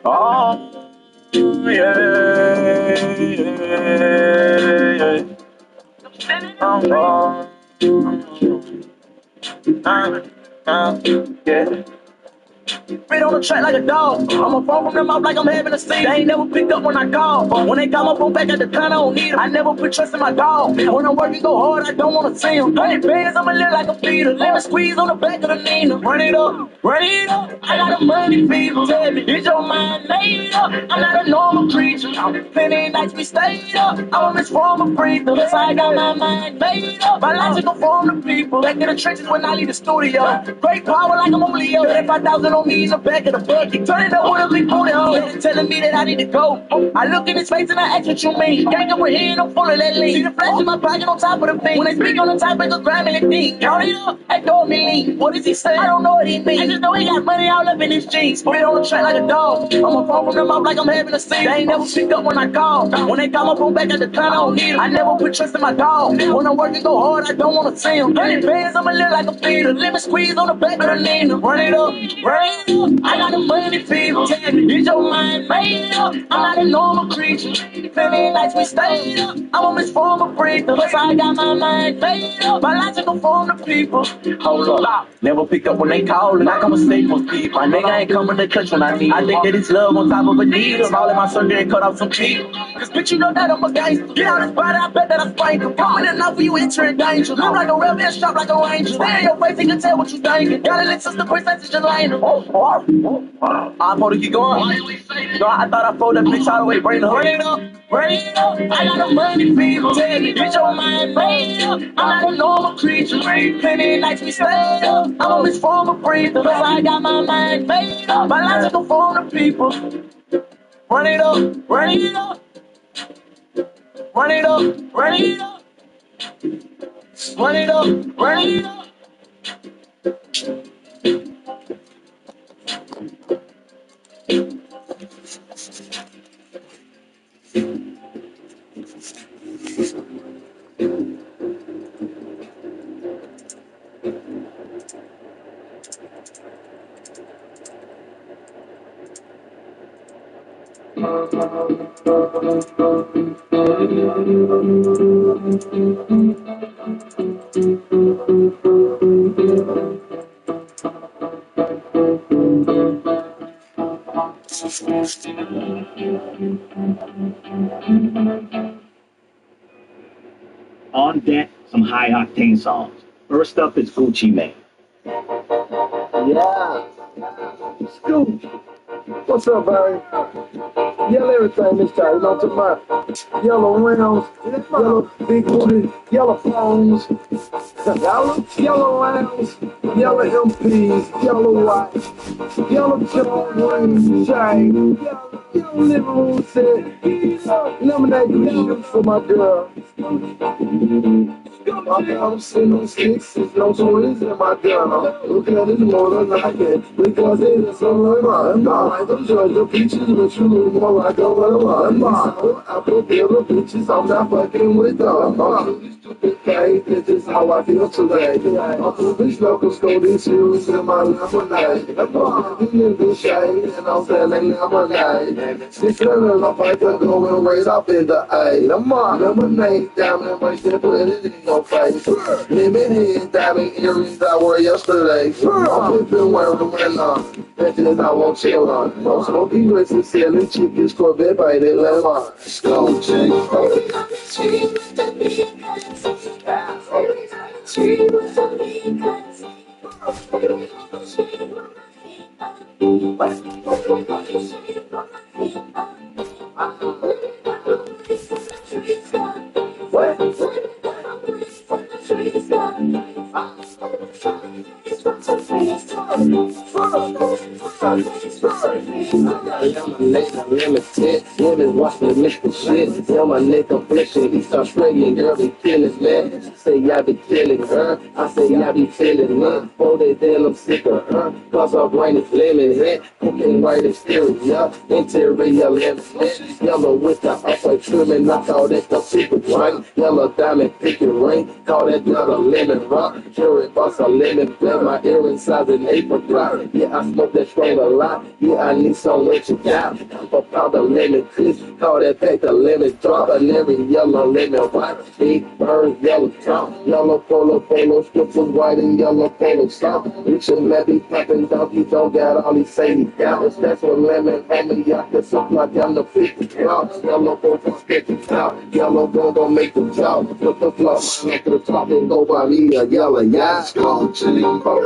Oh, yeah, yeah, yeah. Yeah. Spit on the track like a dog. I'ma fall from them out like I'm having a seat. They ain't never picked up when I call. When they call my phone back at the time, I don't need 'em. I never put trust in my dog. When I'm working go hard, I don't wanna see 'em. 100 bands, I'ma live like a feeder. Lemon squeeze on the back of the Nina. Run it up, run it up. I got a money fever. Tell me, is your mind made up? I'm not a normal creature. Plenty nights we stayed up. I'm a miss from a breather. That's how I got my mind made up. My logical form the people. Back in the trenches when I leave the studio. Great power like I'm Oleo. 35,000 on me in the back of the bucket. Turn it up with a big booty hole. Telling me that I need to go. I look in his face and I ask what you mean. Gang up with here, I'm full of that lean. See the flash in my pocket on top of the thing. When they speak on the topic of crime and the thing. Count it up, that door me lean. What does he say? I don't know what he means. I just know he got money all up in his jeans. Spit on the track like a dog. I'ma fall from them out like I'm having a scene. They ain't never picked up when I call. When they call my phone back at the time, I don't need 'em. I never put trust in my dog. When I'm working go hard, I don't wanna see 'em. 100 bands, I'ma live like a feeder. Lemon squeeze on the back of the Nina. Run it up, run it up. I got the money fever. Tell me, is your mind made up? I'm not a normal creature. Plenty nights we stayed up. I'm a miss form of breather. That's how I got my mind made up. My logical form the people. Hold up. Never pick up when they call, and I come and stay for speed. My nigga ain't coming to clutch when I need. I think that it's love on top of a needle. All in my circle and cut off some teeth. Cause bitch, you know that I'm a gangster. Get out this body, I bet that I spank him. Coming in now for you entering danger. Live like a real man, shop like a ranger. Stay in your face, he can tell what you thinking. Got a little sister, princess, just laying. I'm supposed to keep going. No, I thought I folded that bitch all the way, bring the hood. Bring it up. I got a money fever. Tell me, is your mind made up? I'm not a normal creature. Plenty nights we stayed up. I'm a miss form of breather. Cause I got my mind made up. My logical form of people. Run it up, run it up. Run it up, run it up. Run it up, run it up. On deck, some high octane songs. First up is Gucci Mane. Yeah. Scoop. What's up, Barry? Yell everything this time, you know what I'm talking about? Yellow rims, yellow big booty, yellow phones, yellow rounds, yellow MPs, yellow white, yellow John rings, chain, yellow living room set, lemonade juice for my girl. I'm sitting on sixes, no toys in my gun. Look at it more than I can, because it is so long. I'm not like them Georgia peaches, but you look more like a run. I put the other bitches, I'm not fucking with them. I'm doing stupid things, this is how I feel today. I'm moving locals, golden shoes in my lemonade. I'm walking in the shade, and I'm selling lemonade. 600 up, I can go and raise up in the A. I'm on lemonade, diamond, my shit, put it in your face. Limited diamond earrings I wore yesterday. I'm flipping wearing them and bitches I won't chill on. No smoky grits and selling chickens, Corvette by the lemon. Go chick. What? Limited, women watch me miss the shit. Tell my nigga flipping, he start spraying, girl, they killing, man. She say I be killing her, I say I be feeling it. For that then I'm sick of her, cause her brain is limited. Cooking right exterior, interior limited. Yellow with the upper trimming, I call that the secret ring. Yellow diamond picket ring, call that the lemon rock. Jury boss a lemon flame, my earring size an apricot. Yeah, I smoke that strong a lot, yeah, I need some what you got. For powder lemon twist, call that pack the lemon drop. A lemon yellow, lemon white, big bird, yellow top. Yellow polo, strips white and yellow polo soft. Rich and maybe popping donkey, don't got all these say he got. That's what lemon homie, I can supply down the 50 clouds. Yellow go for 50 clouds, yellow gon' make the job. Put the floss up to the top and go by me a yellow, yeah. Go to the boat.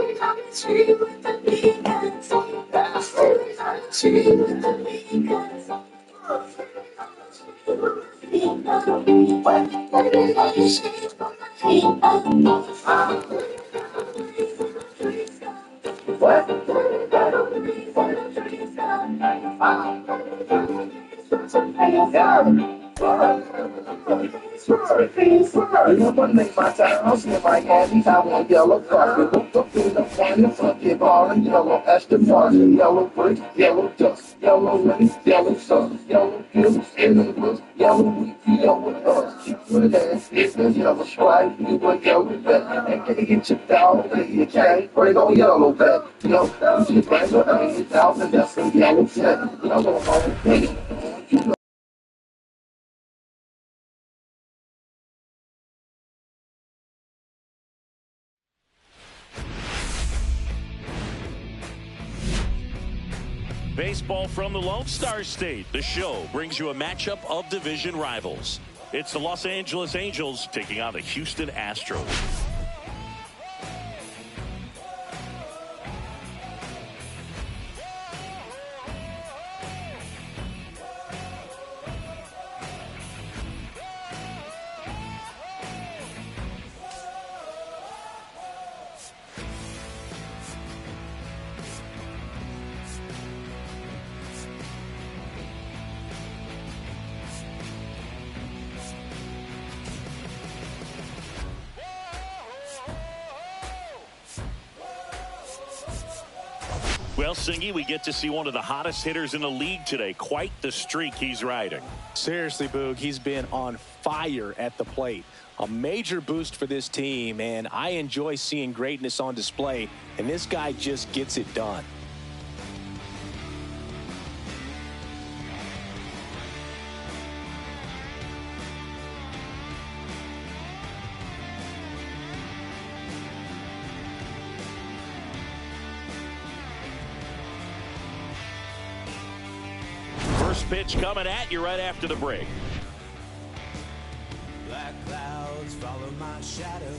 I wanna make my house in Miami. I want yellow carpet, hooked up in the morning, funky bar and yellow Aston Martin, yellow brick, yellow dust, yellow lace, yellow sun, yellow gills, yellow woods, yellow wheat, yellow dust. Cupid ass, it's a yellow stripe, you a yellow vet, and can't get your dog, and you can't break on yellow vet. Yo, you bring your 80,000, that's a yellow set, yellow home. Baseball from the Lone Star State. The show brings you a matchup of division rivals. It's the Los Angeles Angels taking on the Houston Astros. Well, Singy, we get to see one of the hottest hitters in the league today. Quite the streak he's riding. Seriously, Boog, he's been on fire at the plate. A major boost for this team, and I enjoy seeing greatness on display, and this guy just gets it done. First pitch coming at you right after the break. Black clouds follow my shadow.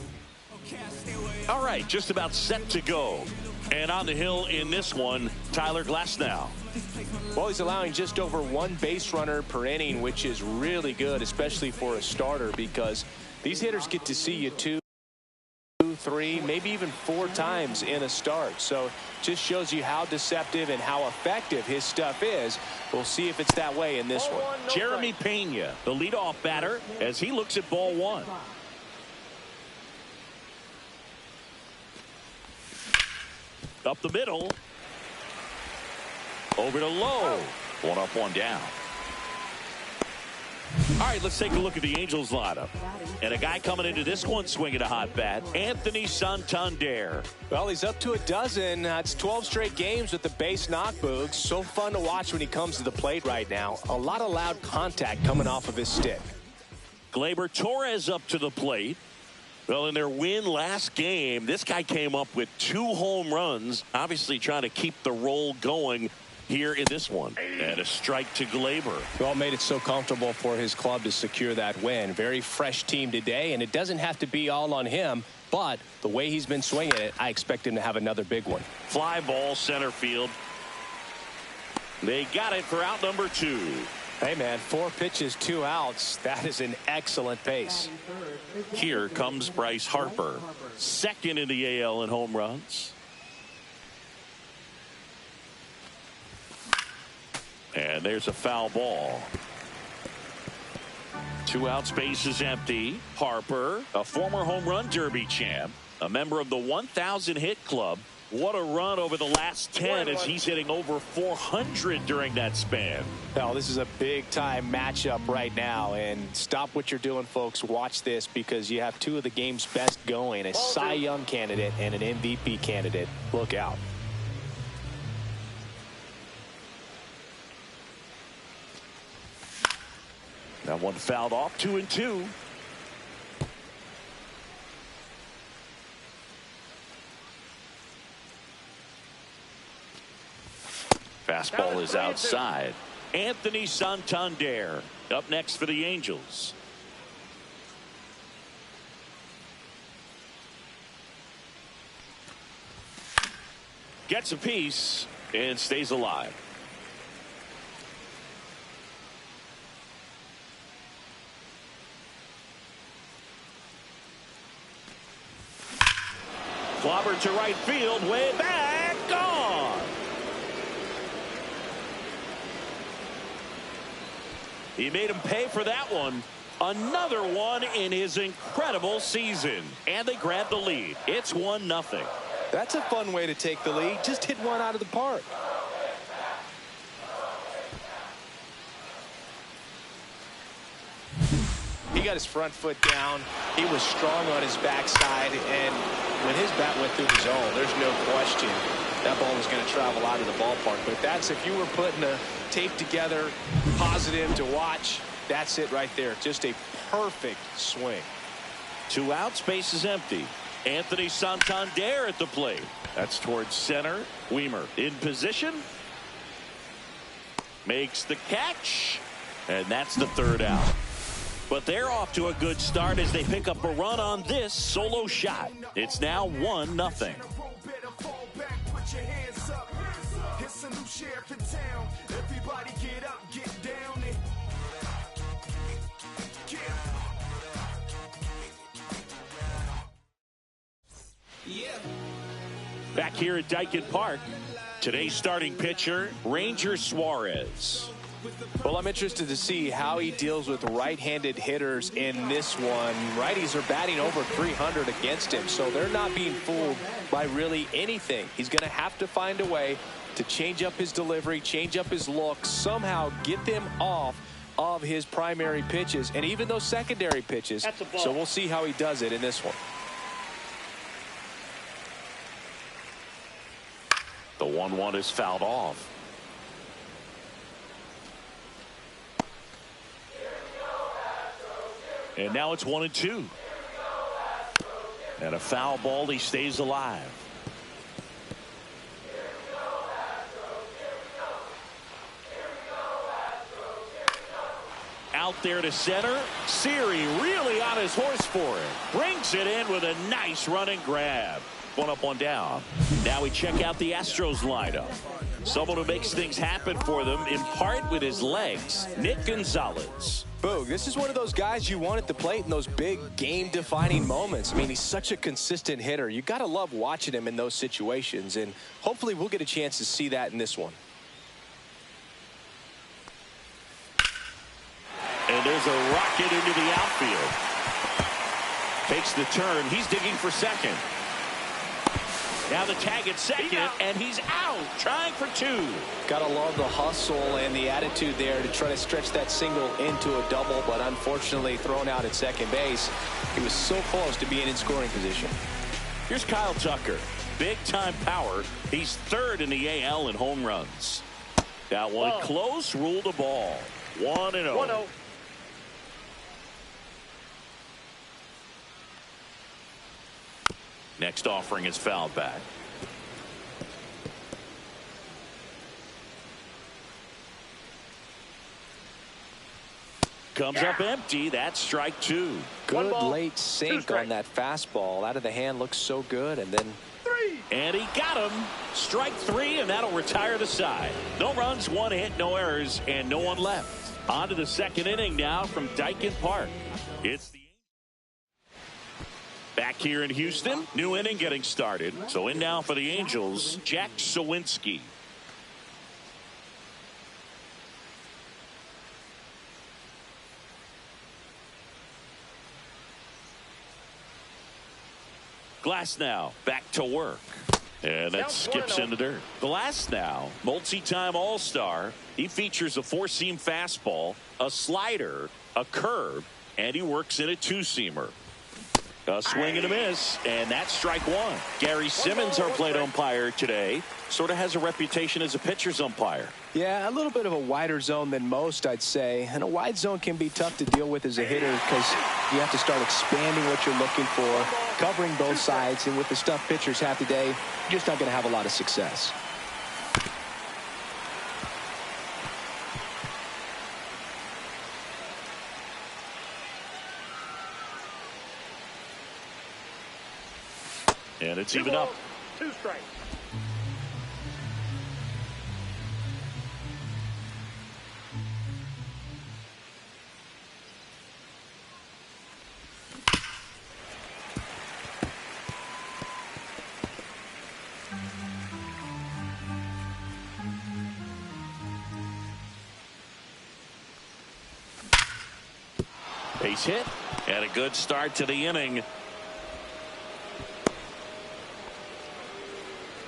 All right, just about set to go. And on the hill in this one, Tyler Glasnow. Well, he's allowing just over one base runner per inning, which is really good, especially for a starter, because these hitters get to see you 2, 3, maybe even 4 times in a start. So just shows you how deceptive and how effective his stuff is. We'll see if it's that way in this one. Jeremy Pena, the leadoff batter, as he looks at ball 1. Up the middle. Over to Lowe. 1 up, 1 down. All right, let's take a look at the Angels lineup. And a guy coming into this one swinging a hot bat, Anthony Santander. Well, he's up to a dozen. It's 12 straight games with the base knock, Boogs. So fun to watch when he comes to the plate right now. A lot of loud contact coming off of his stick. Gleyber Torres up to the plate. Well, in their win last game, this guy came up with 2 home runs, obviously trying to keep the roll going here in this one. And a strike to Gleyber. Well, made it so comfortable for his club to secure that win. Very fresh team today, and it doesn't have to be all on him, but the way he's been swinging it, I expect him to have another big one. Fly ball center field. They got it for out number 2. Hey, man, 4 pitches, 2 outs. That is an excellent pace. Here comes Bryce Harper, second in the AL in home runs. And there's a foul ball. 2 outs, base is empty. Harper, a former home run derby champ, a member of the 1,000 hit club. What a run over the last 10 as he's hitting over 400 during that span. Now, this is a big-time matchup right now, and stop what you're doing, folks. Watch this because you have 2 of the game's best going, a Cy Young candidate and an MVP candidate. Look out. That one fouled off, 2-2. Fastball is outside. Anthony Santander up next for the Angels. Gets a piece and stays alive. Clobber to right field, way back, gone. He made him pay for that one. Another one in his incredible season. And they grab the lead. It's 1-0. That's a fun way to take the lead. Just hit one out of the park. He got his front foot down. He was strong on his backside. And when his bat went through the zone, there's no question that ball was going to travel out of the ballpark. But that's if you were putting a tape together, positive to watch, that's it right there. Just a perfect swing. 2 outs, base is empty. Anthony Santander at the plate. That's towards center. Weimer in position. Makes the catch. And that's the 3rd out. But they're off to a good start as they pick up a run on this solo shot. It's now 1-0. Back here at Daikin Park, today's starting pitcher, Ranger Suarez. Well, I'm interested to see how he deals with right-handed hitters in this one. Righties are batting over 300 against him, so they're not being fooled by really anything. He's going to have to find a way to change up his delivery, change up his look, somehow get them off of his primary pitches and even those secondary pitches. So we'll see how he does it in this one. The 1-1 is fouled off. And now it's 1-2. And a foul ball. He stays alive. Out there to center. Siri really on his horse for it. Brings it in with a nice running grab. 1 up, 1 down. Now we check out the Astros lineup. Someone who makes things happen for them, in part with his legs, Nick Gonzalez. Boog, this is one of those guys you want at the plate in those big game-defining moments. I mean, he's such a consistent hitter. You got to love watching him in those situations, and hopefully we'll get a chance to see that in this one. And there's a rocket into the outfield. Takes the turn. He's digging for second. Now the tag at second, and he's out, trying for 2. Gotta love the hustle and the attitude there to try to stretch that single into a double, but unfortunately thrown out at second base. He was so close to being in scoring position. Here's Kyle Tucker. Big-time power. He's 3rd in the AL in home runs. That one close, ruled the ball. 1-0. 1-0. Next offering is fouled back. Comes up empty. That's strike 2. Good late sink on that fastball. Out of the hand, looks so good, and then 3. And he got him. Strike 3, and that'll retire the side. No runs, 1 hit, no errors, and no one left. On to the 2nd inning now from Daikin Park. It's the back here in Houston. New inning getting started. So in now for the Angels, Jack Sawinski. Glass now back to work. And that skips into dirt. Glass now, multi-time All-Star. He features a four-seam fastball, a slider, a curve, and he works in a two-seamer. A swing and a miss, and that's strike one. Gary Simmons, our plate umpire today, sort of has a reputation as a pitcher's umpire. Yeah, a little bit of a wider zone than most, I'd say. And a wide zone can be tough to deal with as a hitter because you have to start expanding what you're looking for, covering both sides. And with the stuff pitchers have today, you're just not going to have a lot of success. And it's even up. 2 strikes. Base hit and a good start to the inning.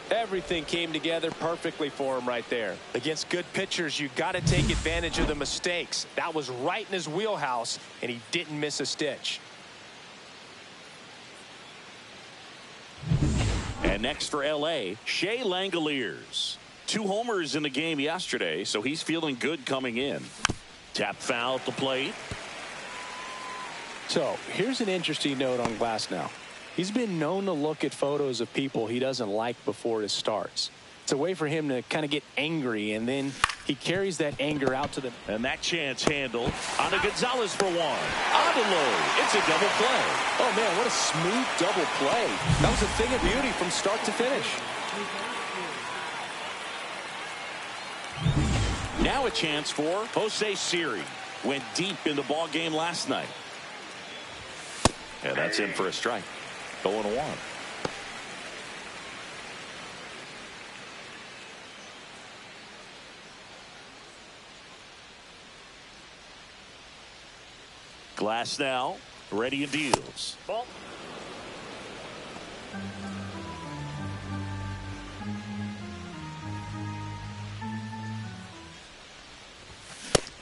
Everything came together perfectly for him right there. Against good pitchers, you got to take advantage of the mistakes. That was right in his wheelhouse, and he didn't miss a stitch. And next for L.A., Shea Langoliers. 2 homers in the game yesterday, so he's feeling good coming in. Tap foul at the plate. So here's an interesting note on Glass now. He's been known to look at photos of people he doesn't like before it starts. It's a way for him to kind of get angry, and then he carries that anger out to the... And that chance handled. On to Gonzalez for one. Odelo. It's a double play. Oh, man, what a smooth double play. That was a thing of beauty from start to finish. Now a chance for Jose Siri. Went deep in the ball game last night. And that's in for a strike. 0-1. Glass now, ready and deals. Ball.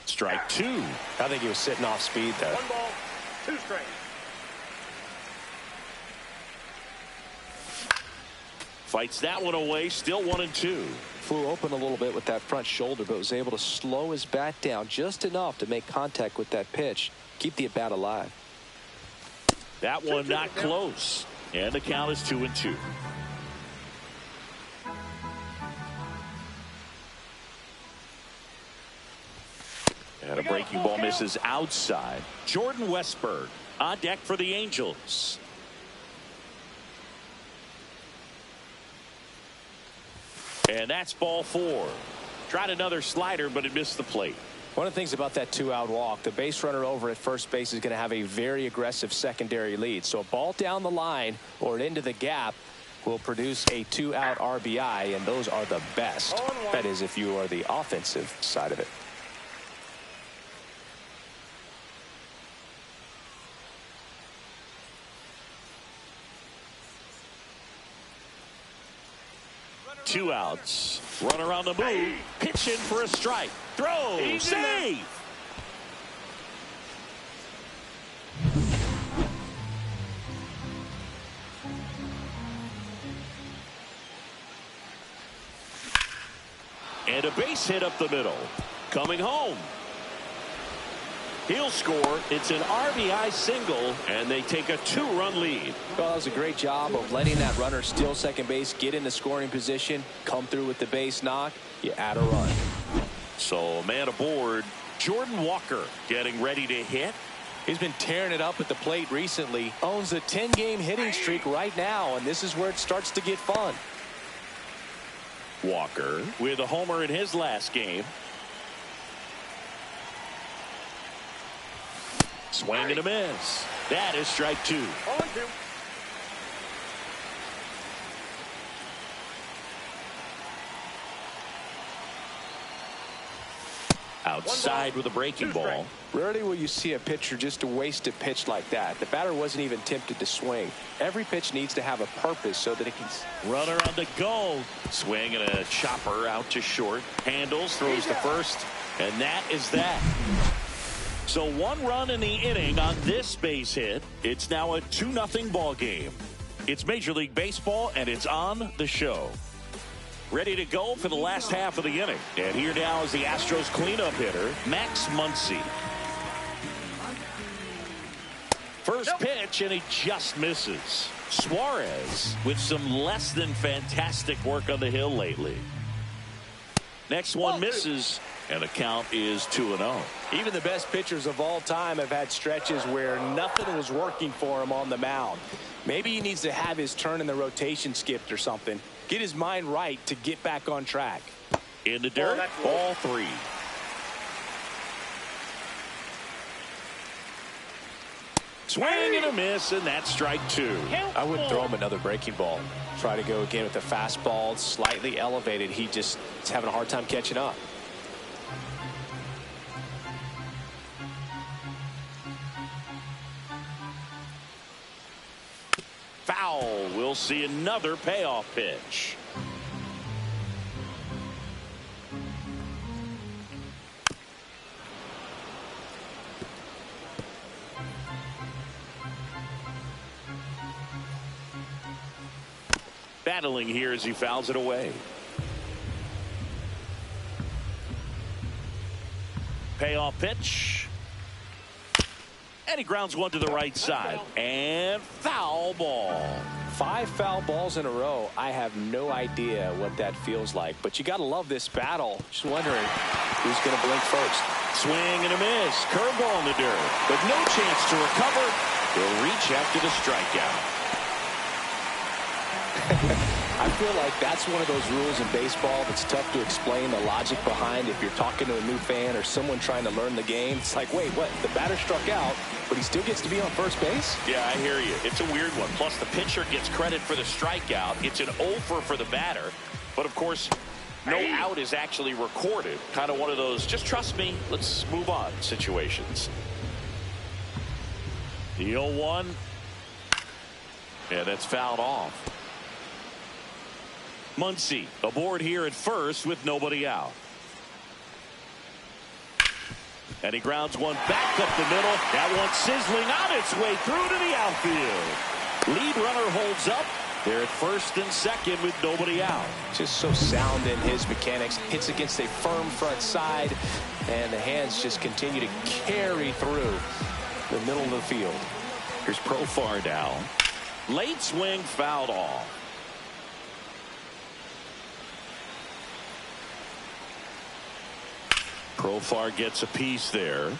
Strike 2. I think he was sitting off speed there. 1 ball, 2 strikes. Fights that one away, still 1-2. Flew open a little bit with that front shoulder, but was able to slow his bat down just enough to make contact with that pitch. Keep the at-bat alive. That one not close. And the count is 2-2. And a breaking ball misses outside. Jordan Westburg on deck for the Angels. And that's ball 4. Tried another slider, but it missed the plate. One of the things about that 2-out walk, the base runner over at first base is going to have a very aggressive secondary lead. So a ball down the line or into the gap will produce a 2-out RBI, and those are the best. That is, if you are the offensive side of it. Two outs. Runner on the move. Pitch in for a strike. Throw. Save. And a base hit up the middle. Coming home. He'll score. It's an RBI single, and they take a 2-run lead. Well, that was a great job of letting that runner steal second base, get into scoring position, come through with the base knock. You add a run. So, man aboard. Jordan Walker getting ready to hit. He's been tearing it up at the plate recently. Owns a 10-game hitting streak right now, and this is where it starts to get fun. Walker with a homer in his last game. Swing and a miss. That is strike 2. 0-2. Outside with a breaking ball. Rarely will you see a pitcher just waste a pitch like that. The batter wasn't even tempted to swing. Every pitch needs to have a purpose so that it can. Runner on the go. Swing and a chopper out to short. Handles, throws to first. And that is that. So 1 run in the inning on this base hit. It's now a 2-0 ball game. It's Major League Baseball, and it's on the show. Ready to go for the last half of the inning. And here now is the Astros cleanup hitter, Max Muncy. First pitch, and he just misses. Suarez with some less than fantastic work on the hill lately. Next one misses, and the count is 2-0. Even the best pitchers of all time have had stretches where nothing was working for him on the mound. Maybe he needs to have his turn in the rotation skipped or something. Get his mind right to get back on track. In the dirt, ball 3. Swing and a miss, and that's strike 2. I wouldn't throw him another breaking ball. Try to go again with the fastball, slightly elevated. He just is having a hard time catching up. Foul. We'll see another payoff pitch. Battling here as he fouls it away. Payoff pitch. And he grounds one to the right side. And foul ball. 5 foul balls in a row. I have no idea what that feels like. But you got to love this battle. Just wondering who's going to blink first. Swing and a miss. Curveball in the dirt. But no chance to recover. He'll reach after the strikeout. I feel like that's one of those rules in baseball that's tough to explain the logic behind if you're talking to a new fan or someone trying to learn the game. It's like, wait, what? The batter struck out, but he still gets to be on first base? Yeah, I hear you. It's a weird one. Plus, the pitcher gets credit for the strikeout. It's an over for the batter. But, of course, no out is actually recorded. Kind of one of those, just trust me, let's move on situations. The 0-1. Yeah, that's fouled off. Muncy aboard here at first with nobody out. And he grounds one back up the middle. That one sizzling on its way through to the outfield. Lead runner holds up. They're at first and second with nobody out. Just so sound in his mechanics. Hits against a firm front side. And the hands just continue to carry through the middle of the field. Here's Profar now. Late swing fouled off. Profar gets a piece there.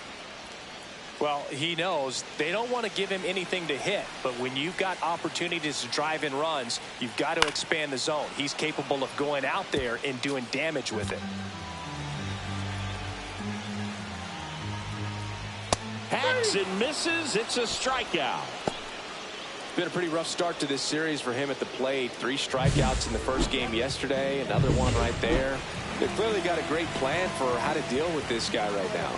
Well, he knows they don't want to give him anything to hit, but when you've got opportunities to drive in runs, you've got to expand the zone. He's capable of going out there and doing damage with it. Hacks and misses. It's a strikeout. It's been a pretty rough start to this series for him at the plate. 3 strikeouts in the first game yesterday, another one right there. They've clearly got a great plan for how to deal with this guy right now.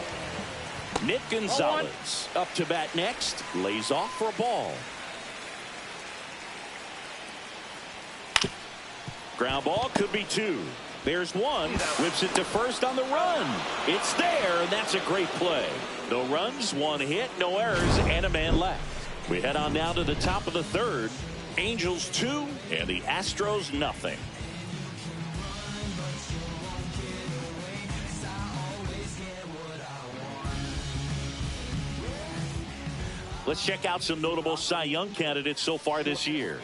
Nick Gonzalez up to bat next. Lays off for a ball. Ground ball could be 2. There's 1. Whips it to first on the run. It's there, and that's a great play. No runs, 1 hit, no errors, and a man left. We head on now to the top of the 3rd. Angels 2 and the Astros nothing. Let's check out some notable Cy Young candidates so far this year.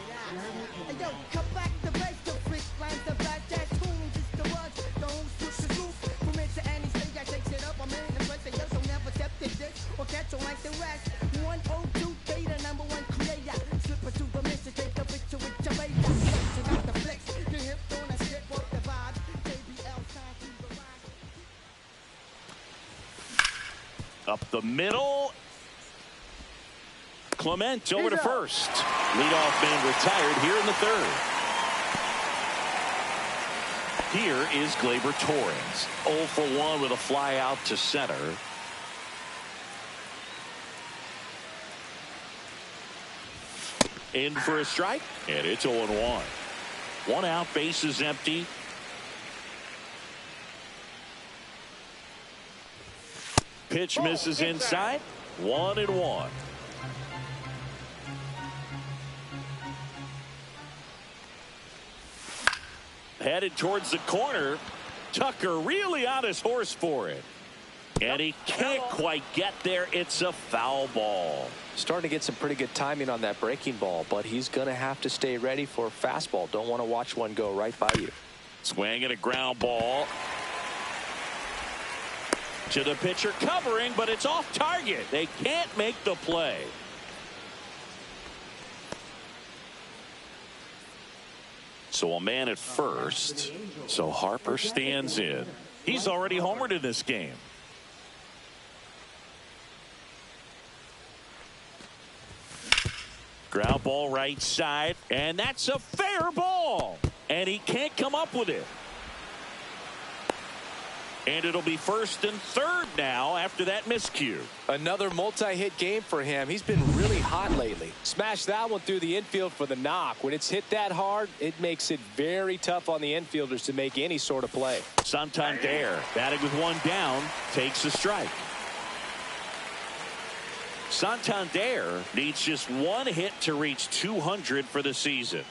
Up the middle. Clement over to first. Leadoff man retired here in the 3rd. Here is Gleyber Torres. 0 for 1 with a fly out to center. In for a strike, and it's 0-1. 1 out, bases empty. Pitch misses inside. 1-1. Headed towards the corner. Tucker really on his horse for it. And he can't quite get there. It's a foul ball. Starting to get some pretty good timing on that breaking ball, but he's going to have to stay ready for a fastball. Don't want to watch one go right by you. Swing and a ground ball. To the pitcher covering, but it's off target. They can't make the play. So a man at first. So Harper stands in. He's already homered in this game. Ground ball right side, and that's a fair ball. And he can't come up with it. And it'll be first and third now after that miscue. Another multi-hit game for him. He's been really hot lately. Smashed that one through the infield for the knock. When it's hit that hard, it makes it very tough on the infielders to make any sort of play. Santander, batting with 1 down, takes a strike. Santander needs just 1 hit to reach 200 for the season.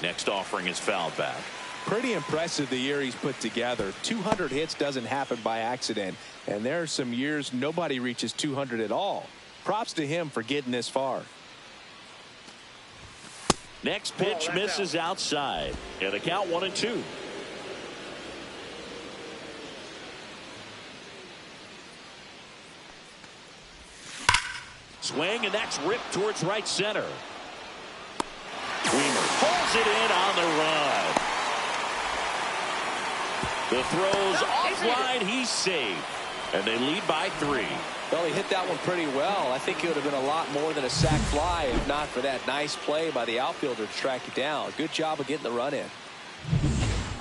Next offering is fouled back. Pretty impressive the year he's put together. 200 hits doesn't happen by accident, and there are some years nobody reaches 200 at all. Props to him for getting this far. Next pitch misses outside, and the count 1-2. Swing, and that's ripped towards right center. Weimer pulls it in on the run. The throw's offline. He's safe. And they lead by 3. Well, he hit that one pretty well. I think it would have been a lot more than a sac fly if not for that nice play by the outfielder to track it down. Good job of getting the run in.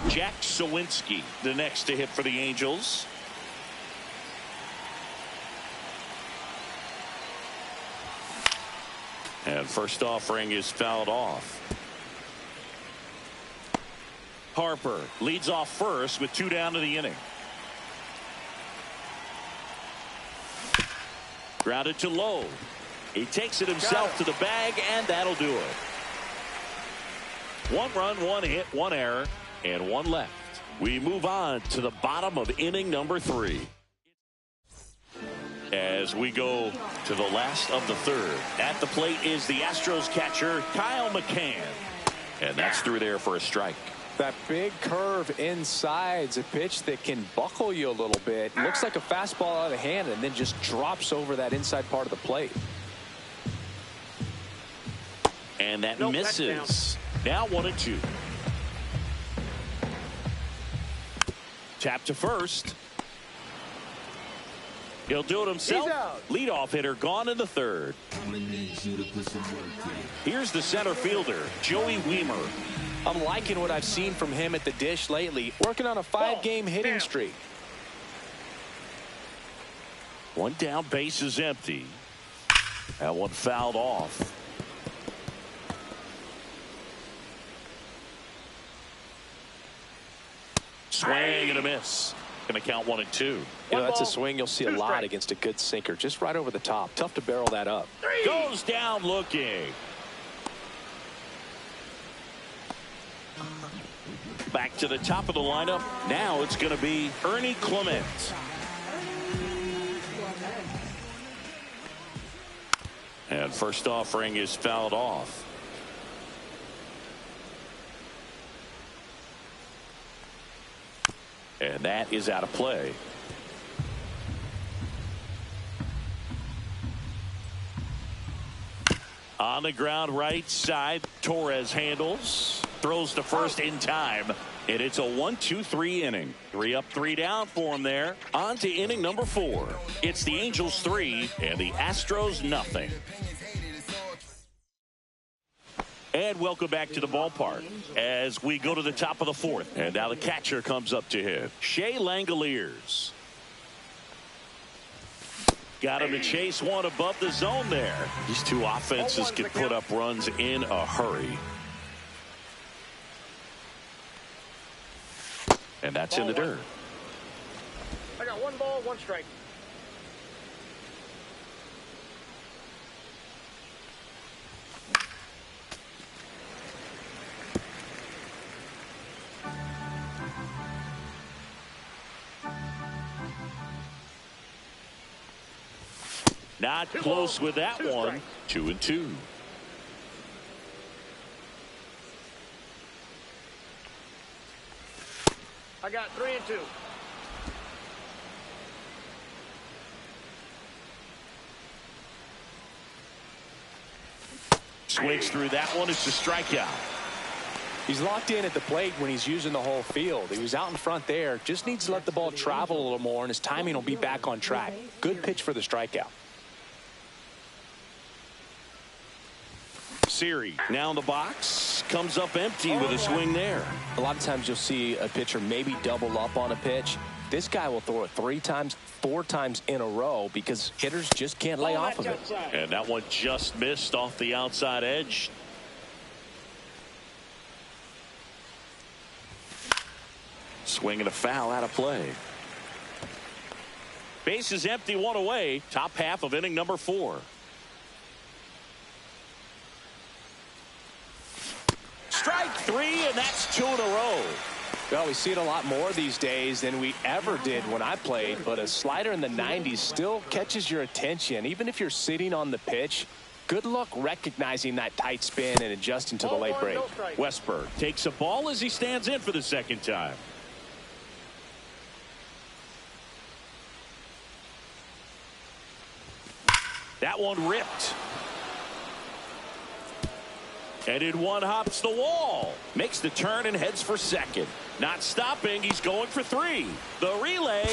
Jack Sawinski, the next to hit for the Angels. And first offering is fouled off. Harper leads off first with 2 down to the inning. Grounded to low. He takes it himself to the bag, and that'll do it. 1 run, 1 hit, 1 error, and 1 left. We move on to the bottom of inning number 3. As we go to the last of the third. At the plate is the Astros catcher, Kyle McCann. And that's through there for a strike. That big curve inside's a pitch that can buckle you a little bit. Looks like a fastball out of hand and then just drops over that inside part of the plate. And that misses. Now 1-2. Tap to first. He'll do it himself. Leadoff hitter gone in the third. Here's the center fielder, Joey Weimer. I'm liking what I've seen from him at the dish lately. Working on a 5-game hitting streak. 1 down, base is empty. That one fouled off. Swing and a miss. Going to count 1-2. You know, that's a swing you'll see a lot against a good sinker. Just right over the top. Tough to barrel that up. Goes down looking. Back to the top of the lineup. Now it's going to be Ernie Clement. And first offering is fouled off. And that is out of play. On the ground right side, Torres handles. Throws to first in time. And it's a 1-2-3 inning. 3 up, 3 down for him there. On to inning number 4. It's the Angels 3 and the Astros nothing. And welcome back to the ballpark as we go to the top of the fourth. And now the catcher comes up to hit. Shea Langoliers. Got him to chase one above the zone there. These two offenses can put up runs in a hurry. And that's in the dirt. I got 1 ball, 1 strike. Not close with that one. 2-2. I got 3-2. Swings through that one. It's a strikeout. He's locked in at the plate when he's using the whole field. He was out in front there. Just needs to let the ball travel a little more, and his timing will be back on track. Good pitch for the strikeout. Siri now in the box, comes up empty with a swing there. A lot of times you'll see a pitcher maybe double up on a pitch. This guy will throw it 3 times, 4 times in a row because hitters just can't lay off of it. And that one just missed off the outside edge. Swing and a foul out of play. Base is empty, 1 away. Top half of inning number 4. Strike 3, and that's 2 in a row. Well, we see it a lot more these days than we ever did when I played, but a slider in the 90s still catches your attention. Even if you're sitting on the pitch, good luck recognizing that tight spin and adjusting to the late break. Westberg takes a ball as he stands in for the second time. That one ripped. And in one hops the wall. Makes the turn and heads for second. Not stopping. He's going for 3. The relay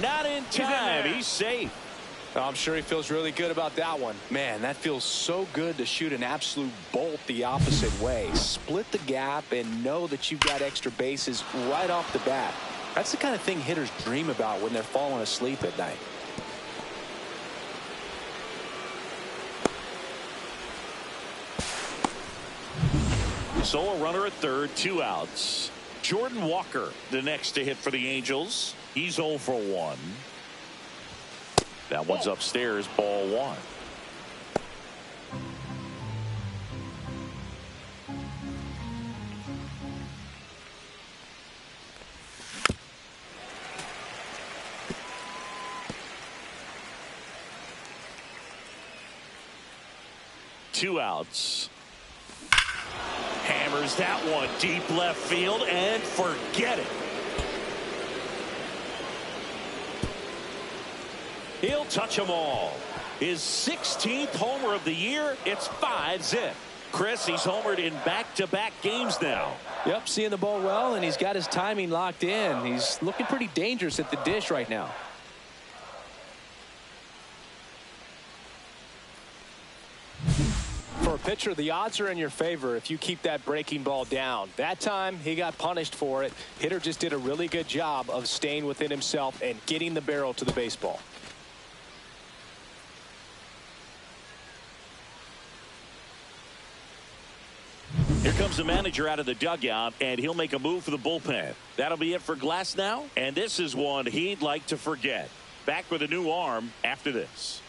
not in time. He's safe. I'm sure he feels really good about that one. Man, that feels so good to shoot an absolute bolt the opposite way. Split the gap and know that you've got extra bases right off the bat. That's the kind of thing hitters dream about when they're falling asleep at night. So a runner at third, 2 outs. Jordan Walker, the next to hit for the Angels. He's 0 for 1. That one's upstairs, ball 1. Two outs. Hammers that one deep left field and forget it. He'll touch them all. His 16th homer of the year. It's 5-zip. Chris, he's homered in back-to-back games now. Yep, seeing the ball well, and he's got his timing locked in. He's looking pretty dangerous at the dish right now. For a pitcher, the odds are in your favor if you keep that breaking ball down. That time, he got punished for it. Hitter just did a really good job of staying within himself and getting the barrel to the baseball. Here comes the manager out of the dugout, and he'll make a move for the bullpen. That'll be it for Glass now, and this is one he'd like to forget. Back with a new arm after this.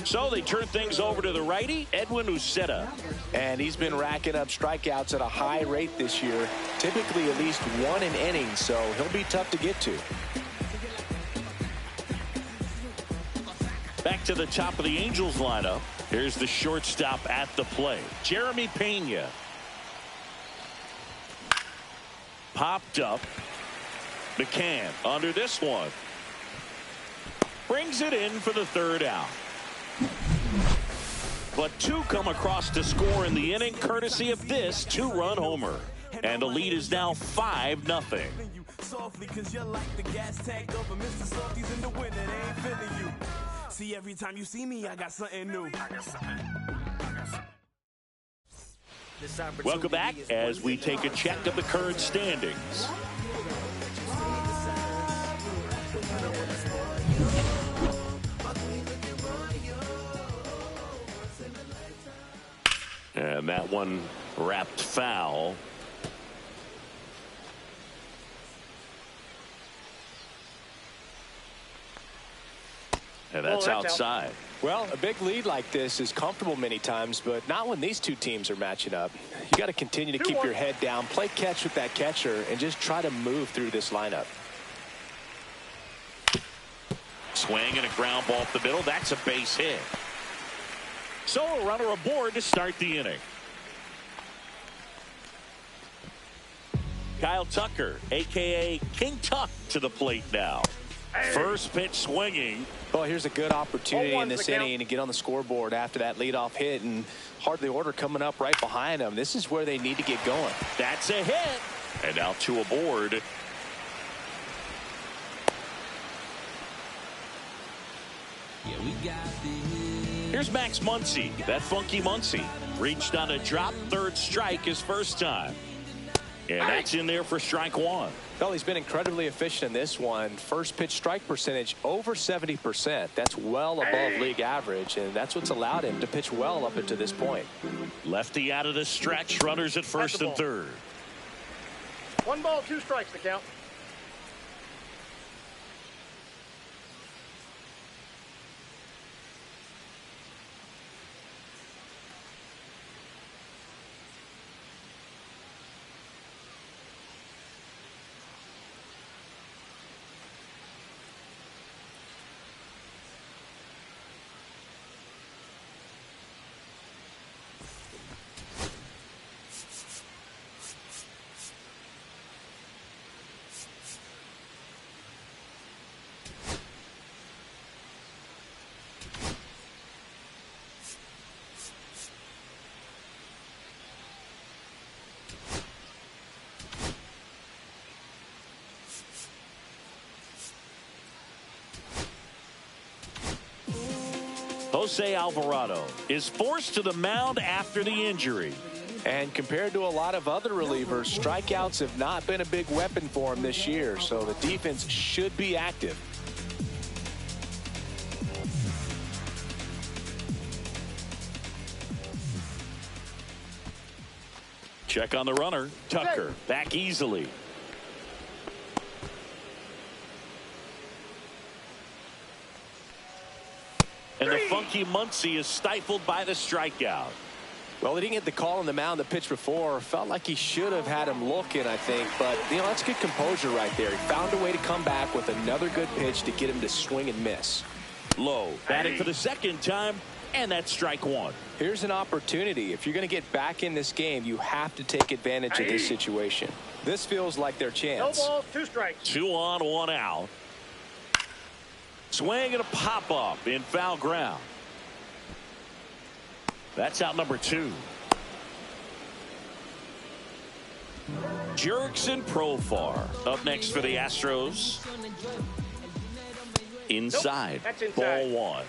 So they turn things over to the righty, Edwin Uceta. And he's been racking up strikeouts at a high rate this year, typically at least 1 an inning, so he'll be tough to get to. Back to the top of the Angels lineup. Here's the shortstop at the plate, Jeremy Pena. Popped up. McCann under this one. Brings it in for the 3rd out. But 2 come across to score in the inning, courtesy of this 2-run homer. And the lead is now 5-0. softly, cause you're like the gas tank of a Mr. Softies in the winter. They ain't feeling you. See, every time you see me, I got something new. Welcome back as we take a check of the current standings. And that one wrapped foul. And that's outside. Well, a big lead like this is comfortable many times, but not when these two teams are matching up. You got to continue to keep your head down, play catch with that catcher, and just try to move through this lineup. Swing and a ground ball up the middle. That's a base hit. So a runner aboard to start the inning. Kyle Tucker, a.k.a. King Tuck, to the plate now. First pitch swinging. Well, here's a good opportunity in this inning to get on the scoreboard after that leadoff hit, and hardly order coming up right behind them. This is where they need to get going. That's a hit. And now two aboard. Here's Max Muncy. That funky Muncy reached on a drop, third strike his first time. And that's in there for strike one. Well, he's been incredibly efficient in this one. First pitch strike percentage over 70%. That's well above league average, and that's what's allowed him to pitch well up until this point. Lefty out of the stretch, runners at first and third. 1 ball, 2 strikes to count. Jose Alvarado is forced to the mound after the injury. And compared to a lot of other relievers, strikeouts have not been a big weapon for him this year, so the defense should be active. Check on the runner. Tucker back easily. And the funky Muncy is stifled by the strikeout. Well, he didn't get the call on the mound the pitch before. Felt like he should have had him looking, I think. But, you know, that's good composure right there. He found a way to come back with another good pitch to get him to swing and miss. Low batting for the second time, and that's strike one. Here's an opportunity. If you're going to get back in this game, you have to take advantage of this situation. This feels like their chance. No balls, 2 strikes. 2 on, 1 out. Swing and a pop-up in foul ground. That's out number 2. Jurickson Profar up next for the Astros. Inside. Nope, that's inside. Ball 1.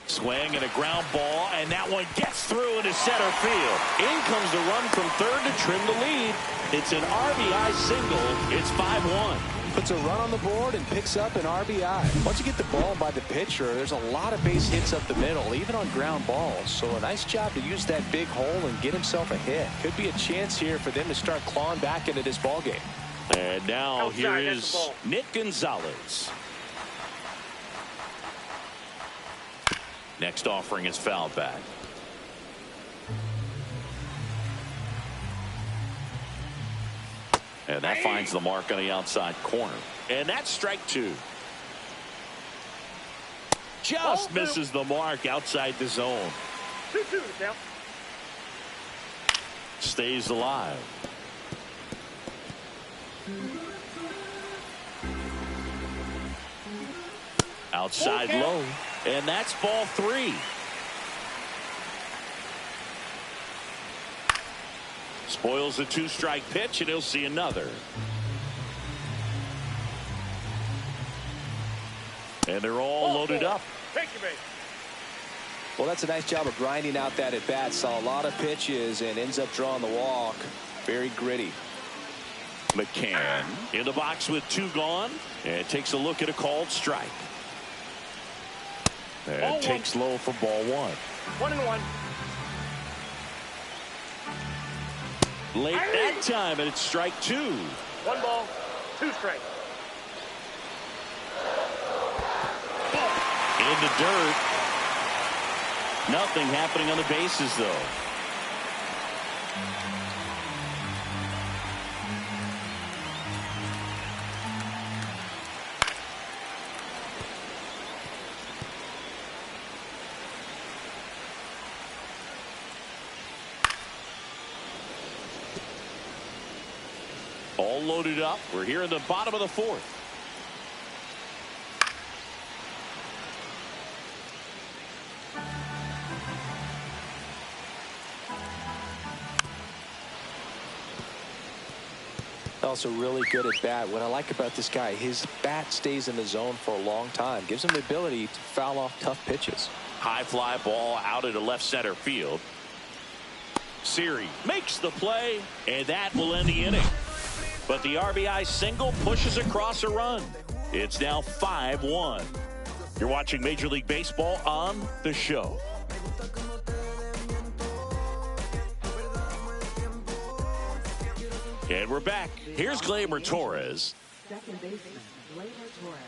Swing and a ground ball, and that one gets through into center field. In comes the run from third to trim the lead. It's an RBI single. It's 5-1. Puts a run on the board and picks up an RBI. Once you get the ball by the pitcher, there's a lot of base hits up the middle, even on ground balls. So a nice job to use that big hole and get himself a hit. Could be a chance here for them to start clawing back into this ball game. And now here is Nick Gonzalez. Next offering is foul back. And that finds the mark on the outside corner. And that's strike 2. Just misses the mark outside the zone. 2-2 now. Stays alive. Outside low. And that's ball 3. Boyle's a 2-strike pitch, and he'll see another. And they're all loaded up. Take your base. Well, that's a nice job of grinding out that at bat. Saw a lot of pitches and ends up drawing the walk. Very gritty. McCann in the box with 2 gone, and takes a look at a called strike. And takes low for ball 1. 1-1. Late that time, and it's strike 2. 1 ball, 2 strikes. In the dirt. Nothing happening on the bases, though. All loaded up. We're here in the bottom of the 4th. Also really good at bat. What I like about this guy, his bat stays in the zone for a long time. Gives him the ability to foul off tough pitches. High fly ball out into left center field. Siri makes the play, and that will end the inning. But the RBI single pushes across a run. It's now 5-1. You're watching Major League Baseball on The Show. And we're back. Here's Gleyber Torres. Second baseman, Gleyber Torres.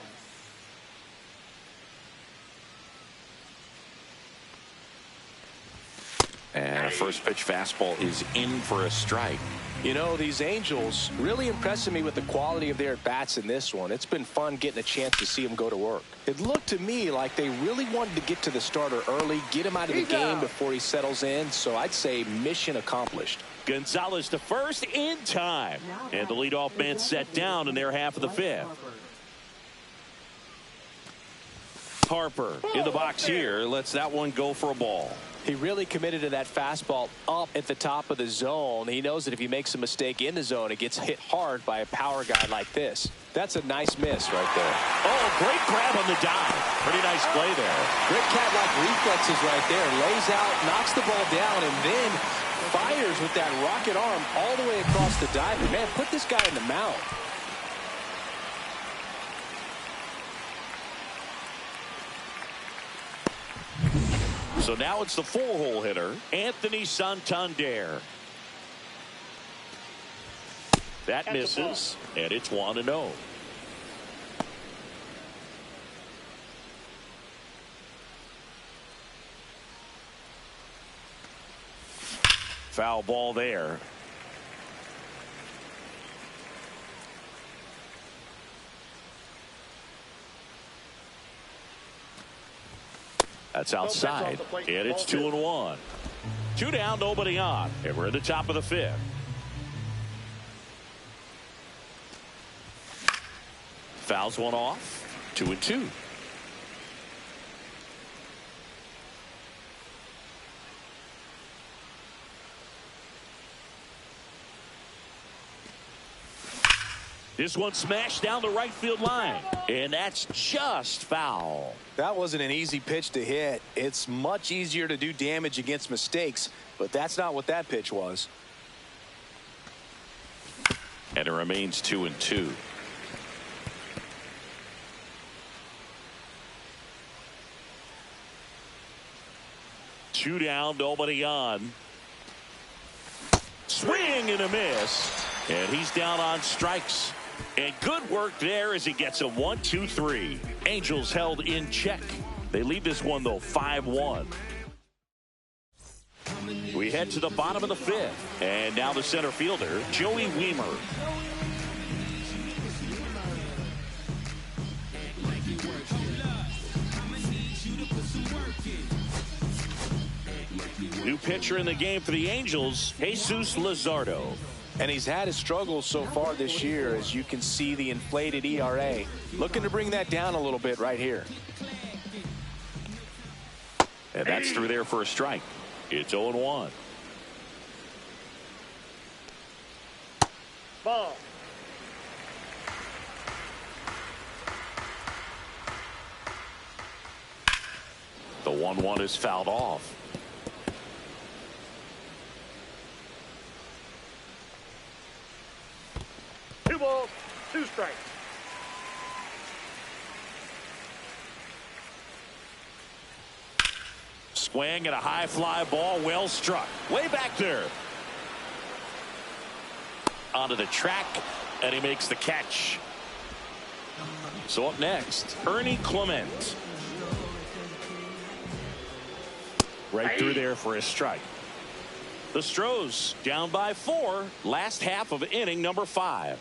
And a first pitch fastball is in for a strike. You know, these Angels really impressing me with the quality of their at-bats in this one. It's been fun getting a chance to see them go to work. It looked to me like they really wanted to get to the starter early, get him out of the game before he settles in. So I'd say mission accomplished. Gonzalez to first in time. And the leadoff man set down in their half of the 5th. Harper in the box here. Lets that one go for a ball. He really committed to that fastball up at the top of the zone. He knows that if he makes a mistake in the zone, it gets hit hard by a power guy like this. That's a nice miss right there. Oh, great grab on the dive. Pretty nice play there. Great cat-like reflexes right there. Lays out, knocks the ball down, and then fires with that rocket arm all the way across the dive. Man, put this guy in the mound. So now it's the 4-hole hitter, Anthony Santander. That misses, and it's 1-0. Foul ball there. That's outside, and it's 2-1. 2 down, nobody on, and we're at the top of the 5th. Fouls one off. 2-2. This one smashed down the right field line, and that's just foul. That wasn't an easy pitch to hit. It's much easier to do damage against mistakes, but that's not what that pitch was. And it remains 2-2. Two down, nobody on. Swing and a miss, and he's down on strikes. And good work there as he gets a 1-2-3. Angels held in check. They lead this one, though, 5-1. We head to the bottom of the 5th. And now the center fielder, Joey Weimer. New pitcher in the game for the Angels, Jesus Luzardo. And he's had his struggles so far this year, as you can see the inflated ERA. Looking to bring that down a little bit right here. And that's through there for a strike. It's 0-1. Ball. The 1-1 is fouled off. Two balls, two strikes. Swing and a high fly ball, well struck. Way back there. Onto the track, and he makes the catch. So up next, Ernie Clement. Right through there for a strike. The Astros down by 4. Last half of inning number 5.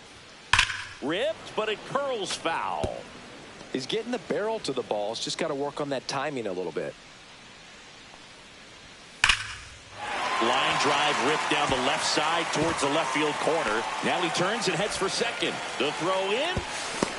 Ripped, but it curls foul. He's getting the barrel to the ball. He's just got to work on that timing a little bit. Line drive ripped down the left side towards the left field corner. Now he turns and heads for second. The throw in.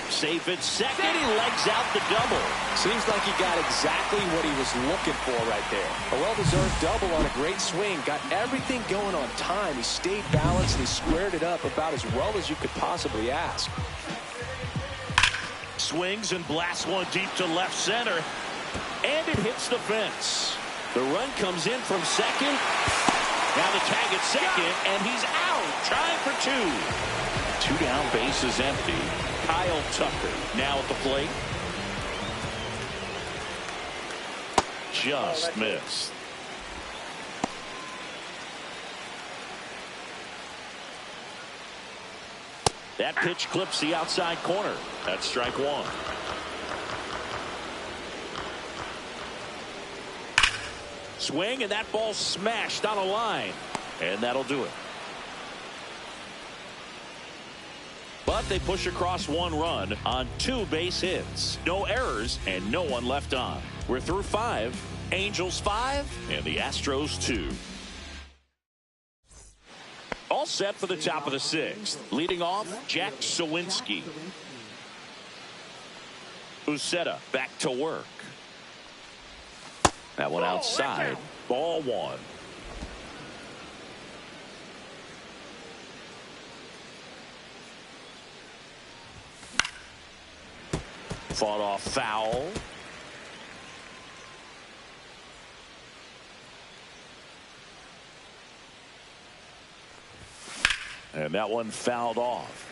Safe at second. He legs out the double. Seems like he got exactly what he was looking for right there. A well-deserved double on a great swing. Got everything going on time. He stayed balanced and he squared it up about as well as you could possibly ask. Swings and blasts one deep to left center. And it hits the fence. The run comes in from second. Now the tag at second, and he's out. Trying for 2. 2 down, base is empty. Kyle Tucker now at the plate. Just missed. That pitch clips the outside corner. That's strike 1. Swing, and that ball smashed on a line. And that'll do it. But they push across 1 run on 2 base hits. No errors and no one left on. We're through 5. Angels 5 and the Astros 2. All set for the top of the 6th. Leading off, Jack Sawinski. Uceta back to work. That one outside. Ball 1. Fought off foul. And that one fouled off.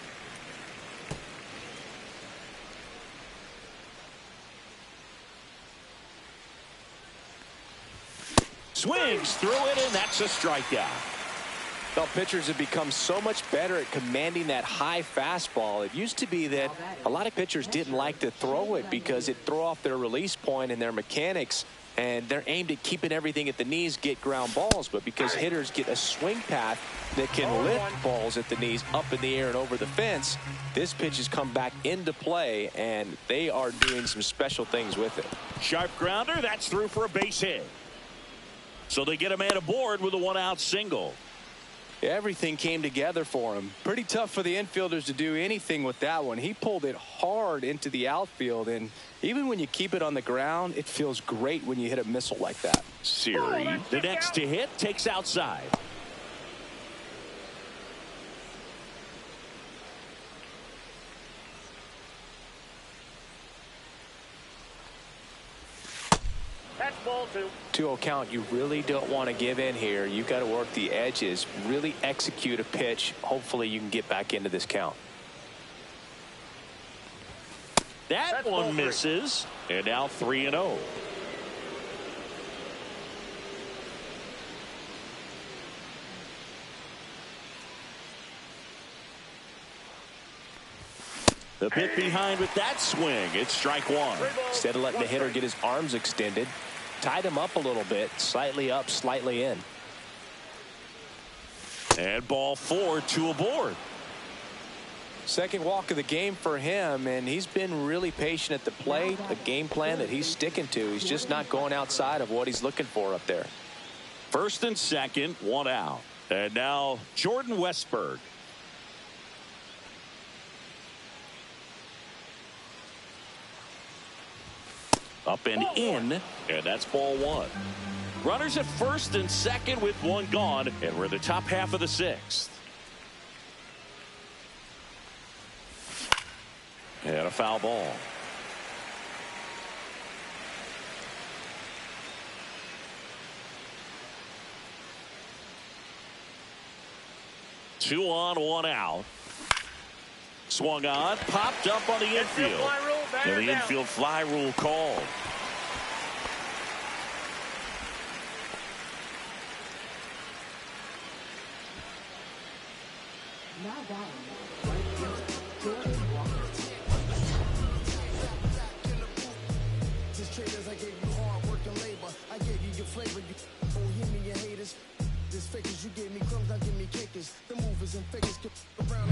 Swings through it, and that's a strikeout. Well, pitchers have become so much better at commanding that high fastball. It used to be that a lot of pitchers didn't like to throw it because it threw off their release point and their mechanics, and they're aimed at keeping everything at the knees, get ground balls. But because hitters get a swing path that can lift balls at the knees up in the air and over the fence, this pitch has come back into play, and they are doing some special things with it. Sharp grounder, that's through for a base hit. So they get a man aboard with a 1-out single. Everything came together for him. Pretty tough for the infielders to do anything with that one. He pulled it hard into the outfield, and even when you keep it on the ground, it feels great when you hit a missile like that. Siri, the next to hit, takes outside. That's ball 2. 2-0 count. You really don't want to give in here. You've got to work the edges, really execute a pitch. Hopefully you can get back into this count. That one misses, and now 3-0. The pit behind with that swing. It's strike 1. Instead of letting the hitter get his arms extended, tied him up a little bit, slightly up, slightly in. And ball 4, 2 aboard. Second walk of the game for him, and he's been really patient at the plate. A game plan that he's sticking to. He's just not going outside of what he's looking for up there. First and second, 1 out. And now Jordan Westberg. Up and in, and that's ball 1. Runners at first and second with 1 gone, and we're in the top half of the 6th. And a foul ball. Two on, one out. Swung on, popped up on the infield. And the infield fly rule called. Now batting. Just traders, I gave you hard work and labor. I gave you your flavor. You don't hear me, your haters. This fakers, you gave me crumbs, now give me kickers. The movers and fakers get around.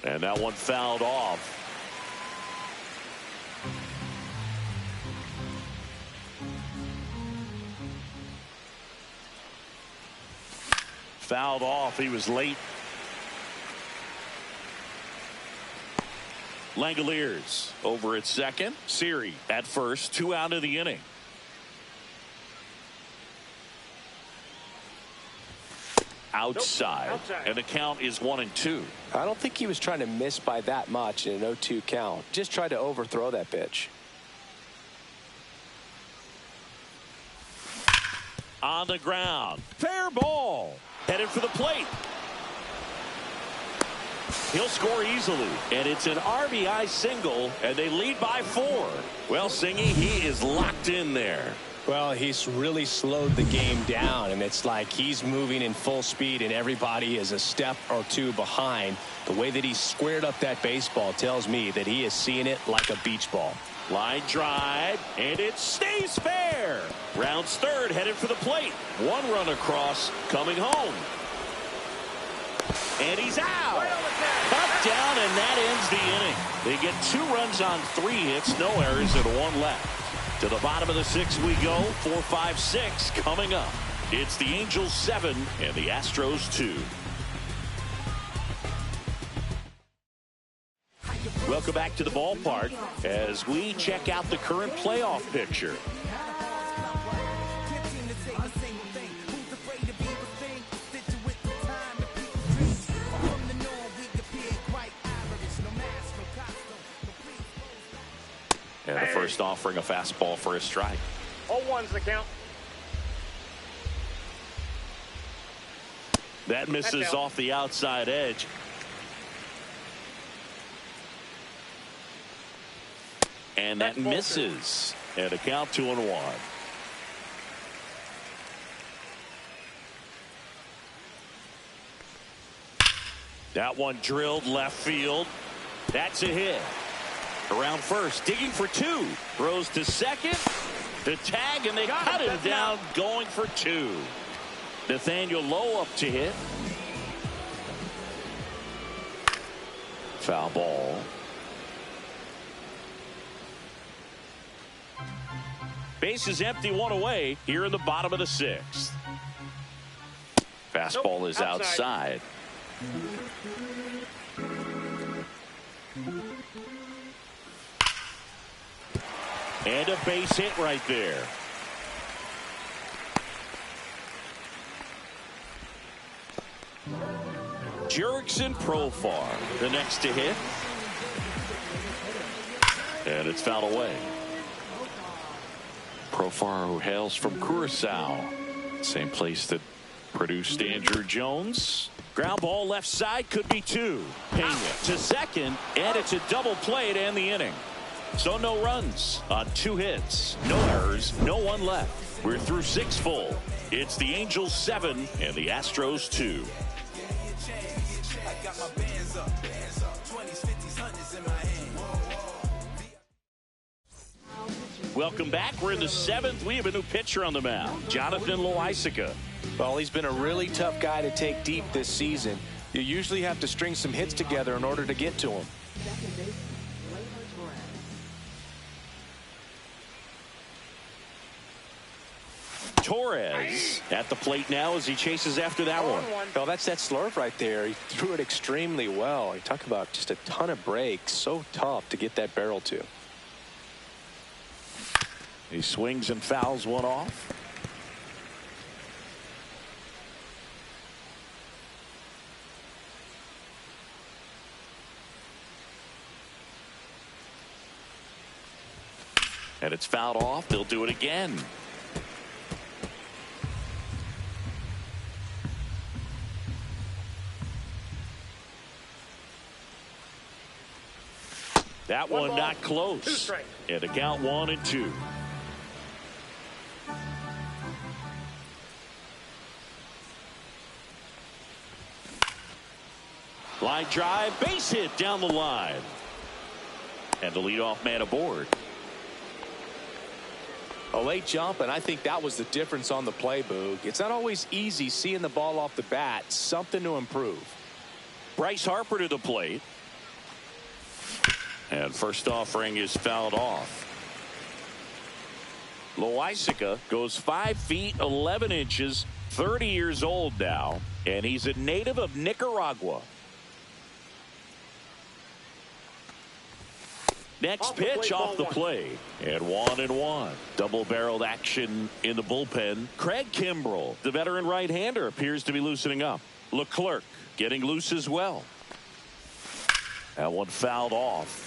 And that one fouled off. Fouled off. He was late. Langoliers over at second. Siri at first. 2 out of the inning. Outside. And the count is 1-2. I don't think he was trying to miss by that much in an 0-2 count. Just tried to overthrow that pitch. On the ground. Fair ball. Headed for the plate. He'll score easily. And it's an RBI single. And they lead by 4. Well, Singy, he is locked in there. Well, he's really slowed the game down, and it's like he's moving in full speed and everybody is a step or two behind. The way that he squared up that baseball tells me that he is seeing it like a beach ball. Line drive, and it stays fair. Rounds third, headed for the plate. 1 run across, coming home. And he's out. Up, down, and that ends the inning. They get 2 runs on 3 hits, no errors, and 1 left. To the bottom of the 6th we go. 4, 5, 6 coming up. It's the Angels 7 and the Astros 2. Welcome back to the ballpark as we check out the current playoff picture. And the first offering, a fastball for a strike. 0-1's the count. That misses off the outside edge. And that misses. And a count 2-1. That one drilled left field. That's a hit. Around first, digging for 2. Throws to second. The tag, and they cut him down, going for 2. Nathaniel Lowe up to hit. Foul ball. Base is empty, 1 away here in the bottom of the 6th. Fastball is outside. And a base hit right there. Jurickson Profar, the next to hit. And it's fouled away. Profar, who hails from Curacao, same place that produced Andrew Jones. Ground ball left side, could be 2. Pena to second, and it's a double play to end the inning. So no runs on 2 hits, no errors, no 1 left. We're through 6 full. It's the Angels 7 and the Astros 2. Welcome back. We're in the 7th. We have a new pitcher on the mound, Jonathan Loaisiga. Well, he's been a really tough guy to take deep this season. You usually have to string some hits together in order to get to him. Torres at the plate now as he chases after that one. Well, that's that slurve right there. He threw it extremely well. You talk about just a ton of breaks. So tough to get that barrel to. He swings and fouls one off. And it's fouled off. They'll do it again. That one not close. And a count 1-2. Line drive, base hit down the line. And the leadoff man aboard. A late jump, and I think that was the difference on the play, Boog. It's not always easy seeing the ball off the bat. Something to improve. Bryce Harper to the plate. And first offering is fouled off. Loaisiga goes 5 feet 11 inches, 30 years old now, and he's a native of Nicaragua. Next pitch off the plate. And 1-1. Double-barreled action in the bullpen. Craig Kimbrell, the veteran right-hander, appears to be loosening up. Leclerc getting loose as well. That one fouled off.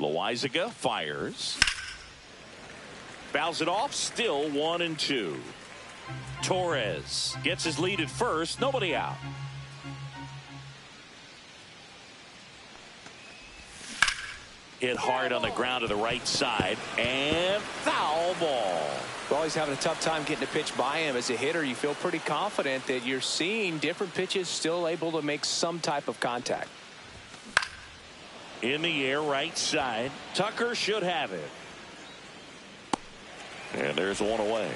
Loaisiga fires. Fouls it off. Still 1-2. Torres gets his lead at first. Nobody out. Hit hard on the ground to the right side. And foul ball. Well, he's having a tough time getting a pitch by him. As a hitter, you feel pretty confident that you're seeing different pitches still able to make some type of contact. In the air, right side. Tucker should have it. And there's one away.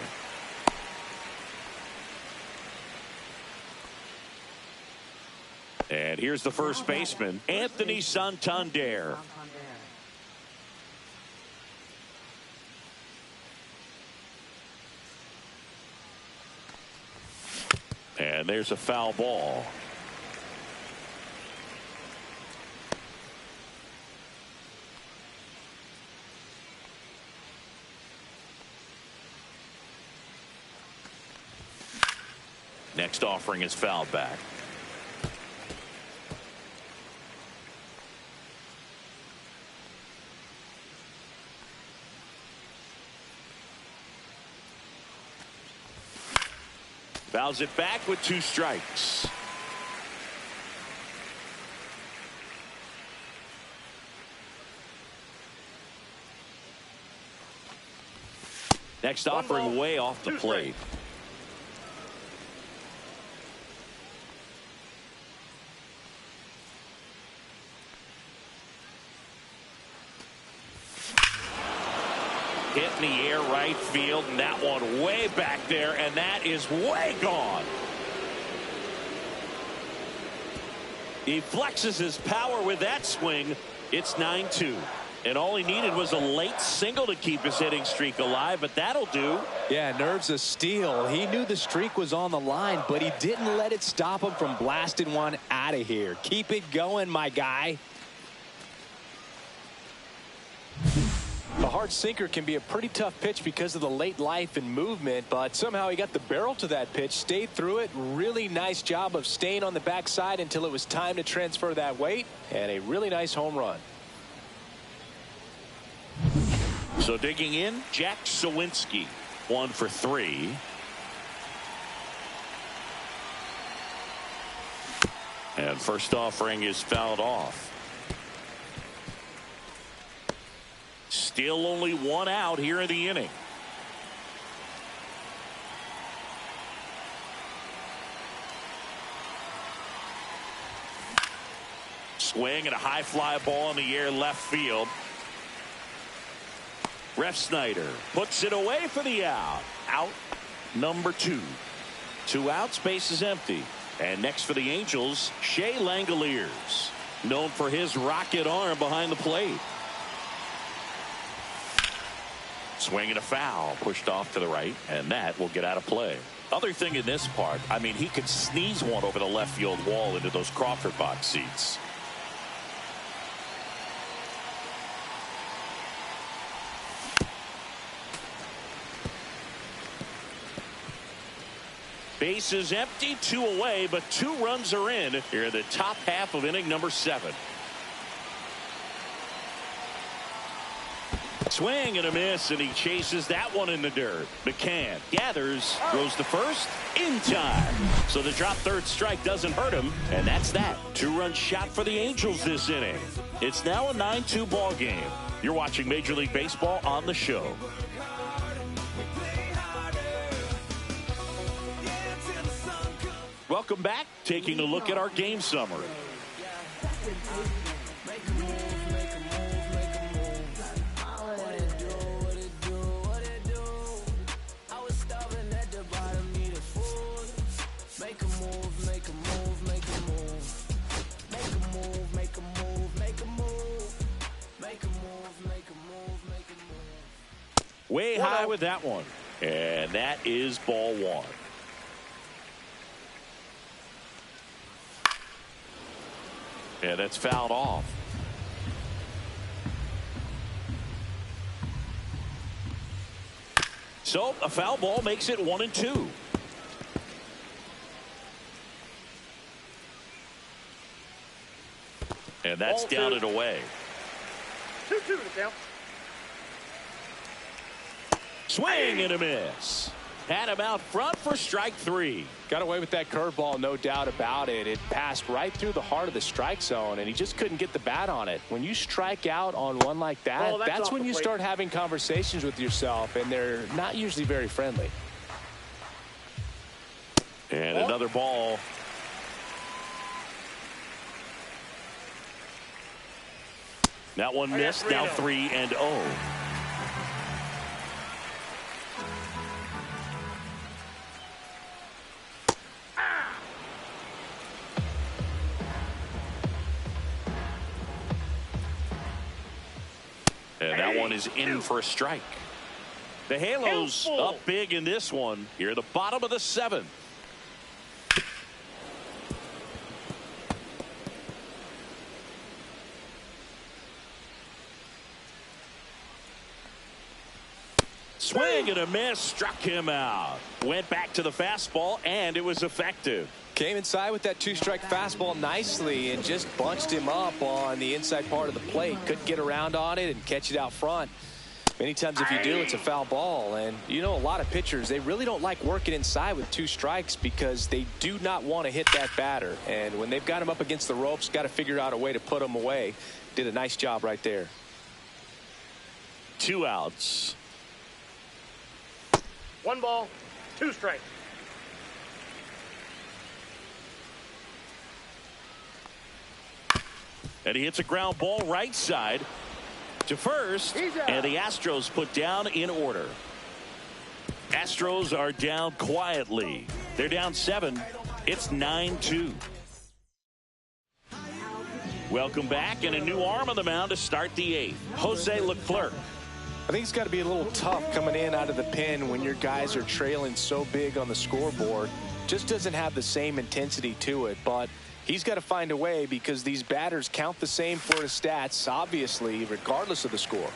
And here's the first baseman, Anthony Santander. And there's a foul ball. Next offering is fouled back. Fouls it back with 2 strikes. Next offering way off the plate. Hit in the air right field, and that one way back there, and that is way gone. He flexes his power with that swing. It's 9-2. And all he needed was a late single to keep his hitting streak alive, but that'll do. Yeah, nerves of steel. He knew the streak was on the line, but he didn't let it stop him from blasting one out of here. Keep it going, my guy. A hard sinker can be a pretty tough pitch because of the late life and movement, but somehow he got the barrel to that pitch, stayed through it. Really nice job of staying on the backside until it was time to transfer that weight, and a really nice home run. So digging in, Jack Sawinski, 1 for 3. And first offering is fouled off. Still only 1 out here in the inning. Swing and a high fly ball in the air left field. Ref Snyder puts it away for the out. Out number 2. 2 outs, base is empty. And next for the Angels, Shea Langoliers, known for his rocket arm behind the plate. Swing and a foul, pushed off to the right, and that will get out of play. Other thing in this part, I mean, he could sneeze one over the left field wall into those Crawford box seats. Base is empty, 2 away, but 2 runs are in here in the top half of inning number 7. Swing and a miss, and he chases that one in the dirt. McCann gathers, throws to first, in time. So the drop third strike doesn't hurt him, and that's that. 2-run shot for the Angels this inning. It's now a 9-2 ball game. You're watching Major League Baseball on the show. Welcome back. Taking a look at our game summary. Way high with that one. And that is ball 1. Yeah, that's fouled off. So a foul ball makes it 1-2. And that's down and away. 2-2 to count. Swing and a miss. Had him out front for strike 3. Got away with that curveball, no doubt about it. It passed right through the heart of the strike zone, and he just couldn't get the bat on it. When you strike out on one like that, that's when you start having conversations with yourself, and they're not usually very friendly. And another ball. That one missed. Now 3-0. And that one is in for a strike. The Halos up big in this one. Here at the bottom of the 7th. Swing and a miss, struck him out. Went back to the fastball, and it was effective. Came inside with that 2-strike fastball nicely and just bunched him up on the inside part of the plate. Couldn't get around on it and catch it out front. Many times if you do, it's a foul ball. And you know, a lot of pitchers, they really don't like working inside with 2 strikes because they do not want to hit that batter. And when they've got him up against the ropes, got to figure out a way to put him away. Did a nice job right there. 2 outs. 1 ball, 2 strikes. And he hits a ground ball right side to first, and the Astros put down in order. Astros are down quietly. They're down 7. It's 9-2. Welcome back, and a new arm on the mound to start the 8th. Jose Leclerc. I think it's got to be a little tough coming in out of the pen when your guys are trailing so big on the scoreboard. Just doesn't have the same intensity to it, but he's got to find a way because these batters count the same for his stats, obviously, regardless of the score.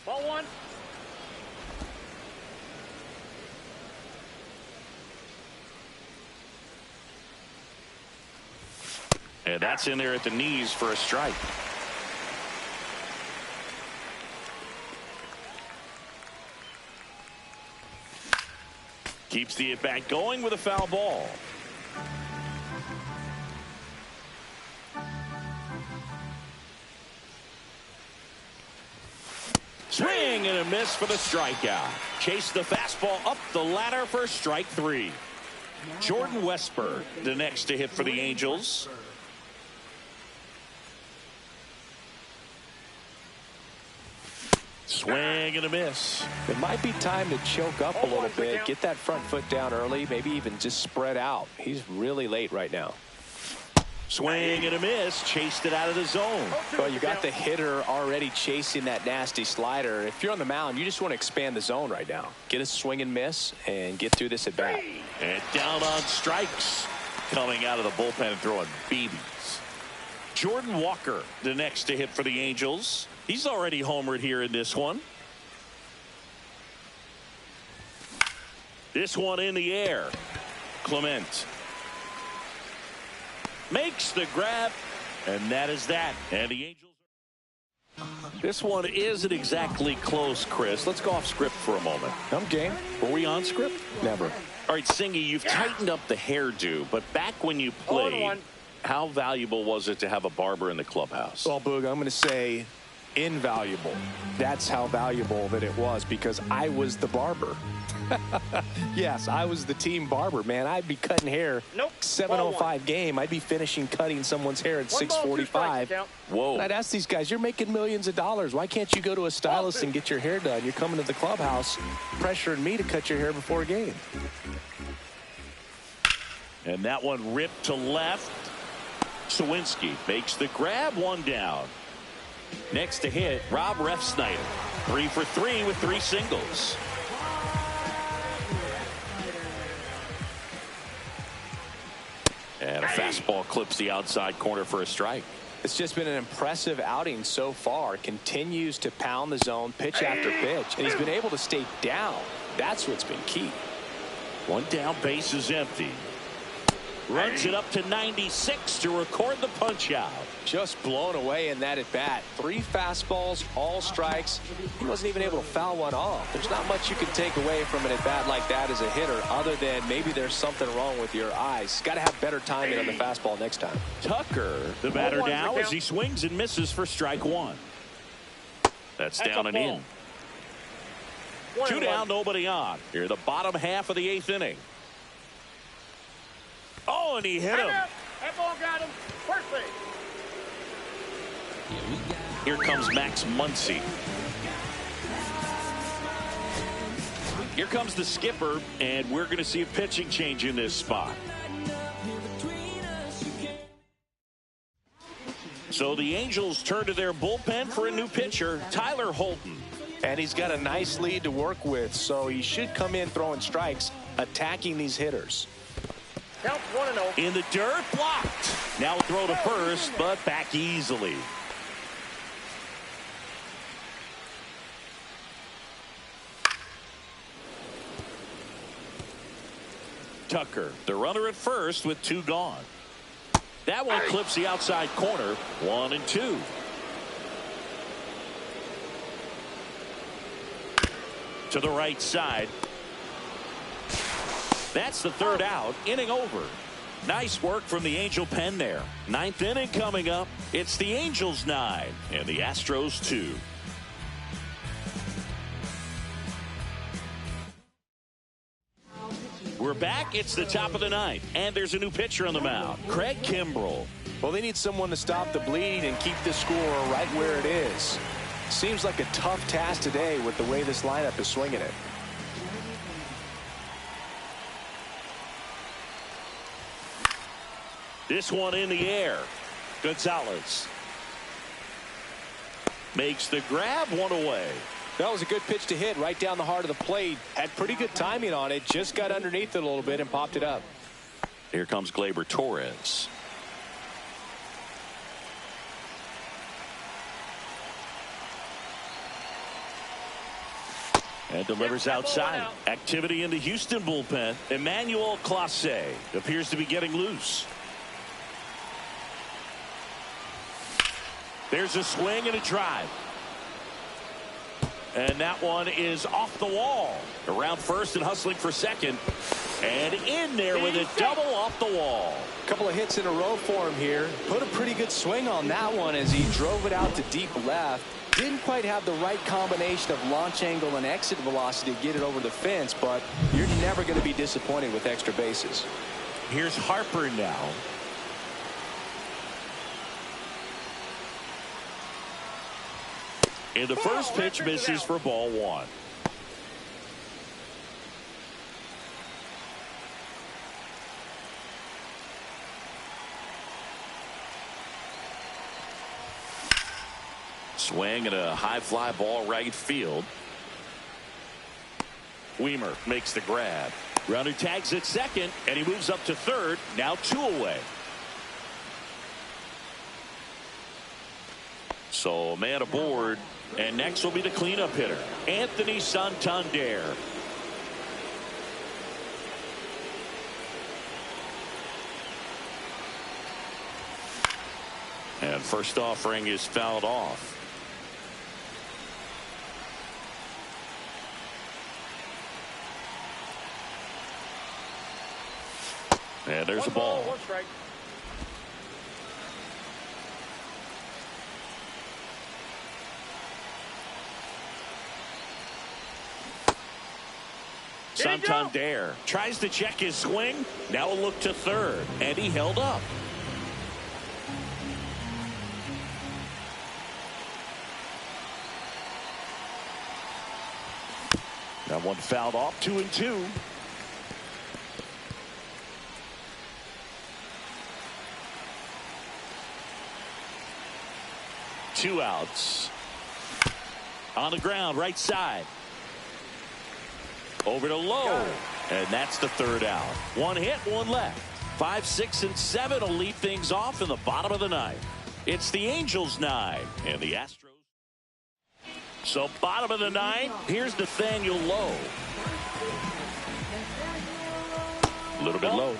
Ball 1. And that's in there at the knees for a strike. Keeps the at-bat going with a foul ball. Swing and a miss for the strikeout. Chase the fastball up the ladder for strike 3. Jordan Westburg, the next to hit for the Angels. Swing and a miss. It might be time to choke up a little bit, get that front foot down early, maybe even just spread out. He's really late right now. Swing and a miss, chased it out of the zone. Well, you got the hitter already chasing that nasty slider. If you're on the mound, you just want to expand the zone right now. Get a swing and miss and get through this at bat. And down on strikes, coming out of the bullpen and throwing BBs. Jordan Walker, the next to hit for the Angels. He's already homered here in this one. This one in the air. Clement makes the grab, and that is that. And the Angels. This one isn't exactly close, Chris. Let's go off script for a moment. I'm game. Were we on script? Never. All right, Singy, you've tightened up the hairdo, but back when you played, how valuable was it to have a barber in the clubhouse? Well, Boog, I'm going to say invaluable. That's how valuable that it was, because I was the barber. Yes, I was the team barber, man. I'd be cutting hair. Nope. 7:05 game. I'd be finishing cutting someone's hair at 6:45. Whoa. And I'd ask these guys, you're making millions of dollars. Why can't you go to a stylist and get your hair done? You're coming to the clubhouse pressuring me to cut your hair before a game. And that one ripped to left. Sawinski makes the grab, one down. Next to hit, Rob Refsnyder. 3 for 3 with 3 singles. And a fastball clips the outside corner for a strike. It's just been an impressive outing so far. Continues to pound the zone pitch after pitch. And he's been able to stay down. That's what's been key. One down, base is empty. Runs it up to 96 to record the punch out. Just blown away in that at bat. 3 fastballs, all strikes. He wasn't even able to foul one off. There's not much you can take away from an at bat like that as a hitter, other than maybe there's something wrong with your eyes. Got to have better timing on the fastball next time. Tucker, the batter now, as he swings and misses for strike 1. That's down and in. 2 down, nobody on. Here in the bottom half of the 8th inning. Oh, and he hit him. That ball got him. First base. Here comes Max Muncy. Here comes the skipper, and we're going to see a pitching change in this spot. So the Angels turn to their bullpen for a new pitcher, Tyler Holton. And he's got a nice lead to work with, so he should come in throwing strikes, attacking these hitters. Count 1-0. In the dirt, blocked. Now a throw to first, but back easily. Tucker, the runner at first with 2 gone. That one clips the outside corner, 1 and 2. To the right side. That's the 3rd out. Inning over. Nice work from the Angel pen there. 9th inning coming up. It's the Angels 9 and the Astros 2. We're back. It's the top of the 9th, and there's a new pitcher on the mound, Craig Kimbrell. Well, they need someone to stop the bleed and keep the score right where it is. Seems like a tough task today with the way this lineup is swinging it. This one in the air. Gonzalez makes the grab, 1 away. That was a good pitch to hit right down the heart of the plate. Had pretty good timing on it. Just got underneath it a little bit and popped it up. Here comes Gleyber Torres. And delivers outside. Activity in the Houston bullpen. Emmanuel Clase appears to be getting loose. There's a swing and a drive. And that one is off the wall. Around first and hustling for second. And in there with a double off the wall. A couple of hits in a row for him here. Put a pretty good swing on that one as he drove it out to deep left. Didn't quite have the right combination of launch angle and exit velocity to get it over the fence, but you're never going to be disappointed with extra bases. Here's Harper now. And the first pitch misses for ball 1. Swing and a high fly ball right field. Weimer makes the grab. Runner tags at second, and he moves up to third. Now 2 away. So man aboard, and next will be the cleanup hitter, Anthony Santander. And first offering is fouled off. And there's a ball. One strike. Santander tries to check his swing. Now a look to third, and he held up. That one fouled off, 2-2. Two outs. On the ground, right side. Over to Lowe, and that's the third out. One hit, one left. 5, 6, and 7 will lead things off in the bottom of the ninth. It's the Angels 9 and the Astros. So bottom of the ninth, here's Nathaniel Lowe. A little bit low.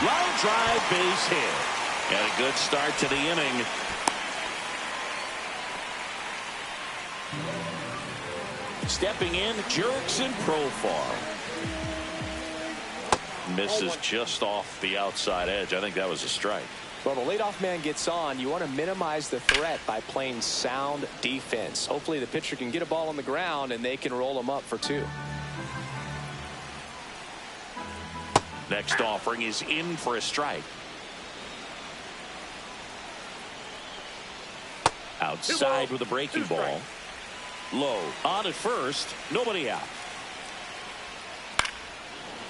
Line drive, base hit. And a good start to the inning. Stepping in, Jurickson Profar. Misses just off the outside edge. I think that was a strike. Well, the leadoff man gets on. You want to minimize the threat by playing sound defense. Hopefully the pitcher can get a ball on the ground and they can roll him up for 2. Next offering is in for a strike. Outside with a breaking ball. Low on at first, nobody out.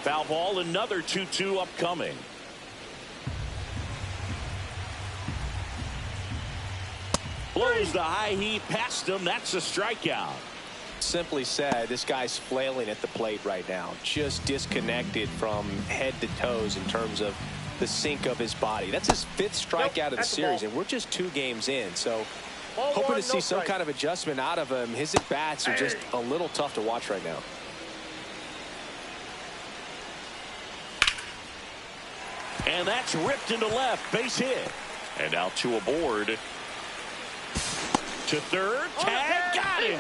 Foul ball, another 2-2 upcoming. Blows the high heat past him. That's a strikeout. Simply said, this guy's flailing at the plate right now, just disconnected from head to toes in terms of the sink of his body. That's his 5th strikeout of the series, and we're just 2 games in. So hoping to see some kind of adjustment out of him. His at-bats are just a little tough to watch right now. And that's ripped into left, base hit. And now 2 aboard. To third, tag, got him.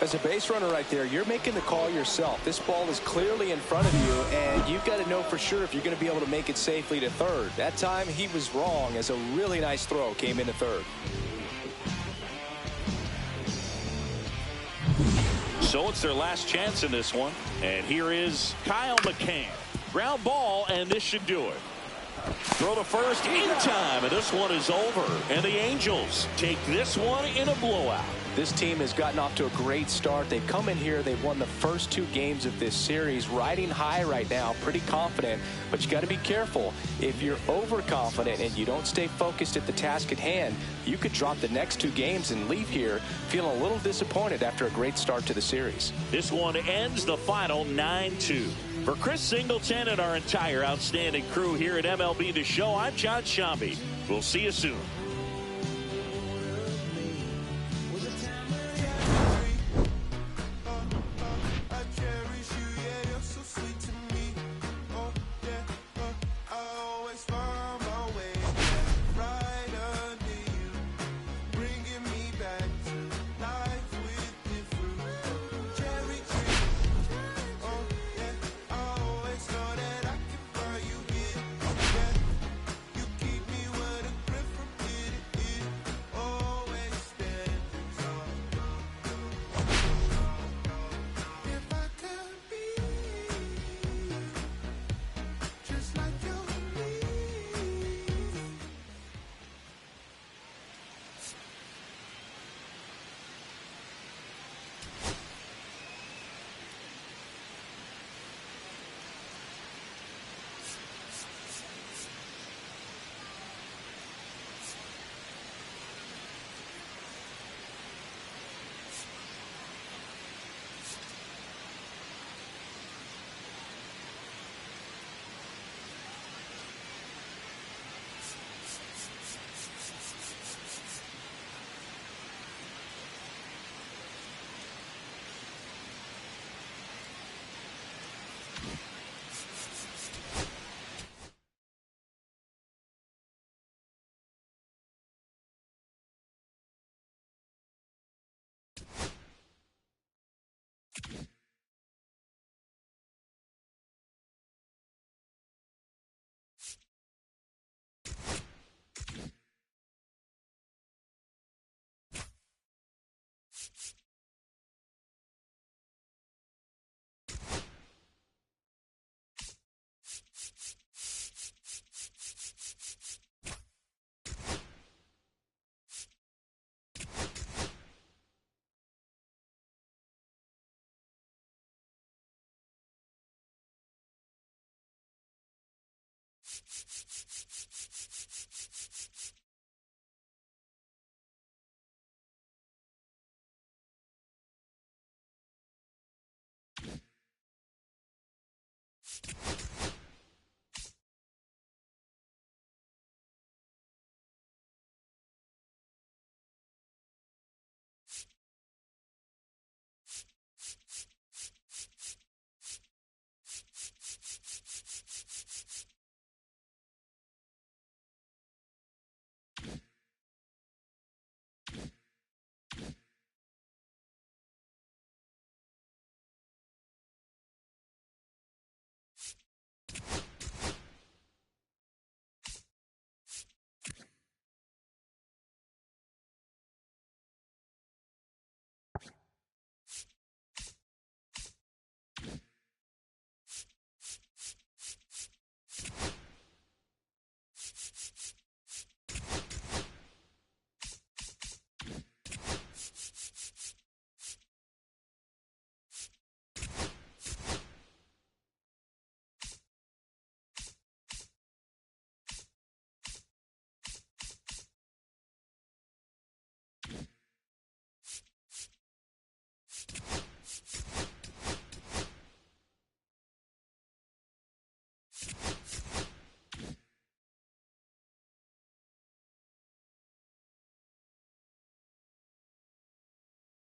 As a base runner right there, you're making the call yourself. This ball is clearly in front of you, and you've got to know for sure if you're going to be able to make it safely to third. That time he was wrong, as a really nice throw came into third. So it's their last chance in this one. And here is Kyle McCann. Ground ball, and this should do it. Throw to first in time, and this one is over. And the Angels take this one in a blowout. This team has gotten off to a great start. They've come in here. They've won the first 2 games of this series, riding high right now, pretty confident. But you got to be careful. If you're overconfident and you don't stay focused at the task at hand, you could drop the next 2 games and leave here feeling a little disappointed after a great start to the series. This one ends the final 9-2. For Chris Singleton and our entire outstanding crew here at MLB The Show, I'm John Shambi. We'll see you soon.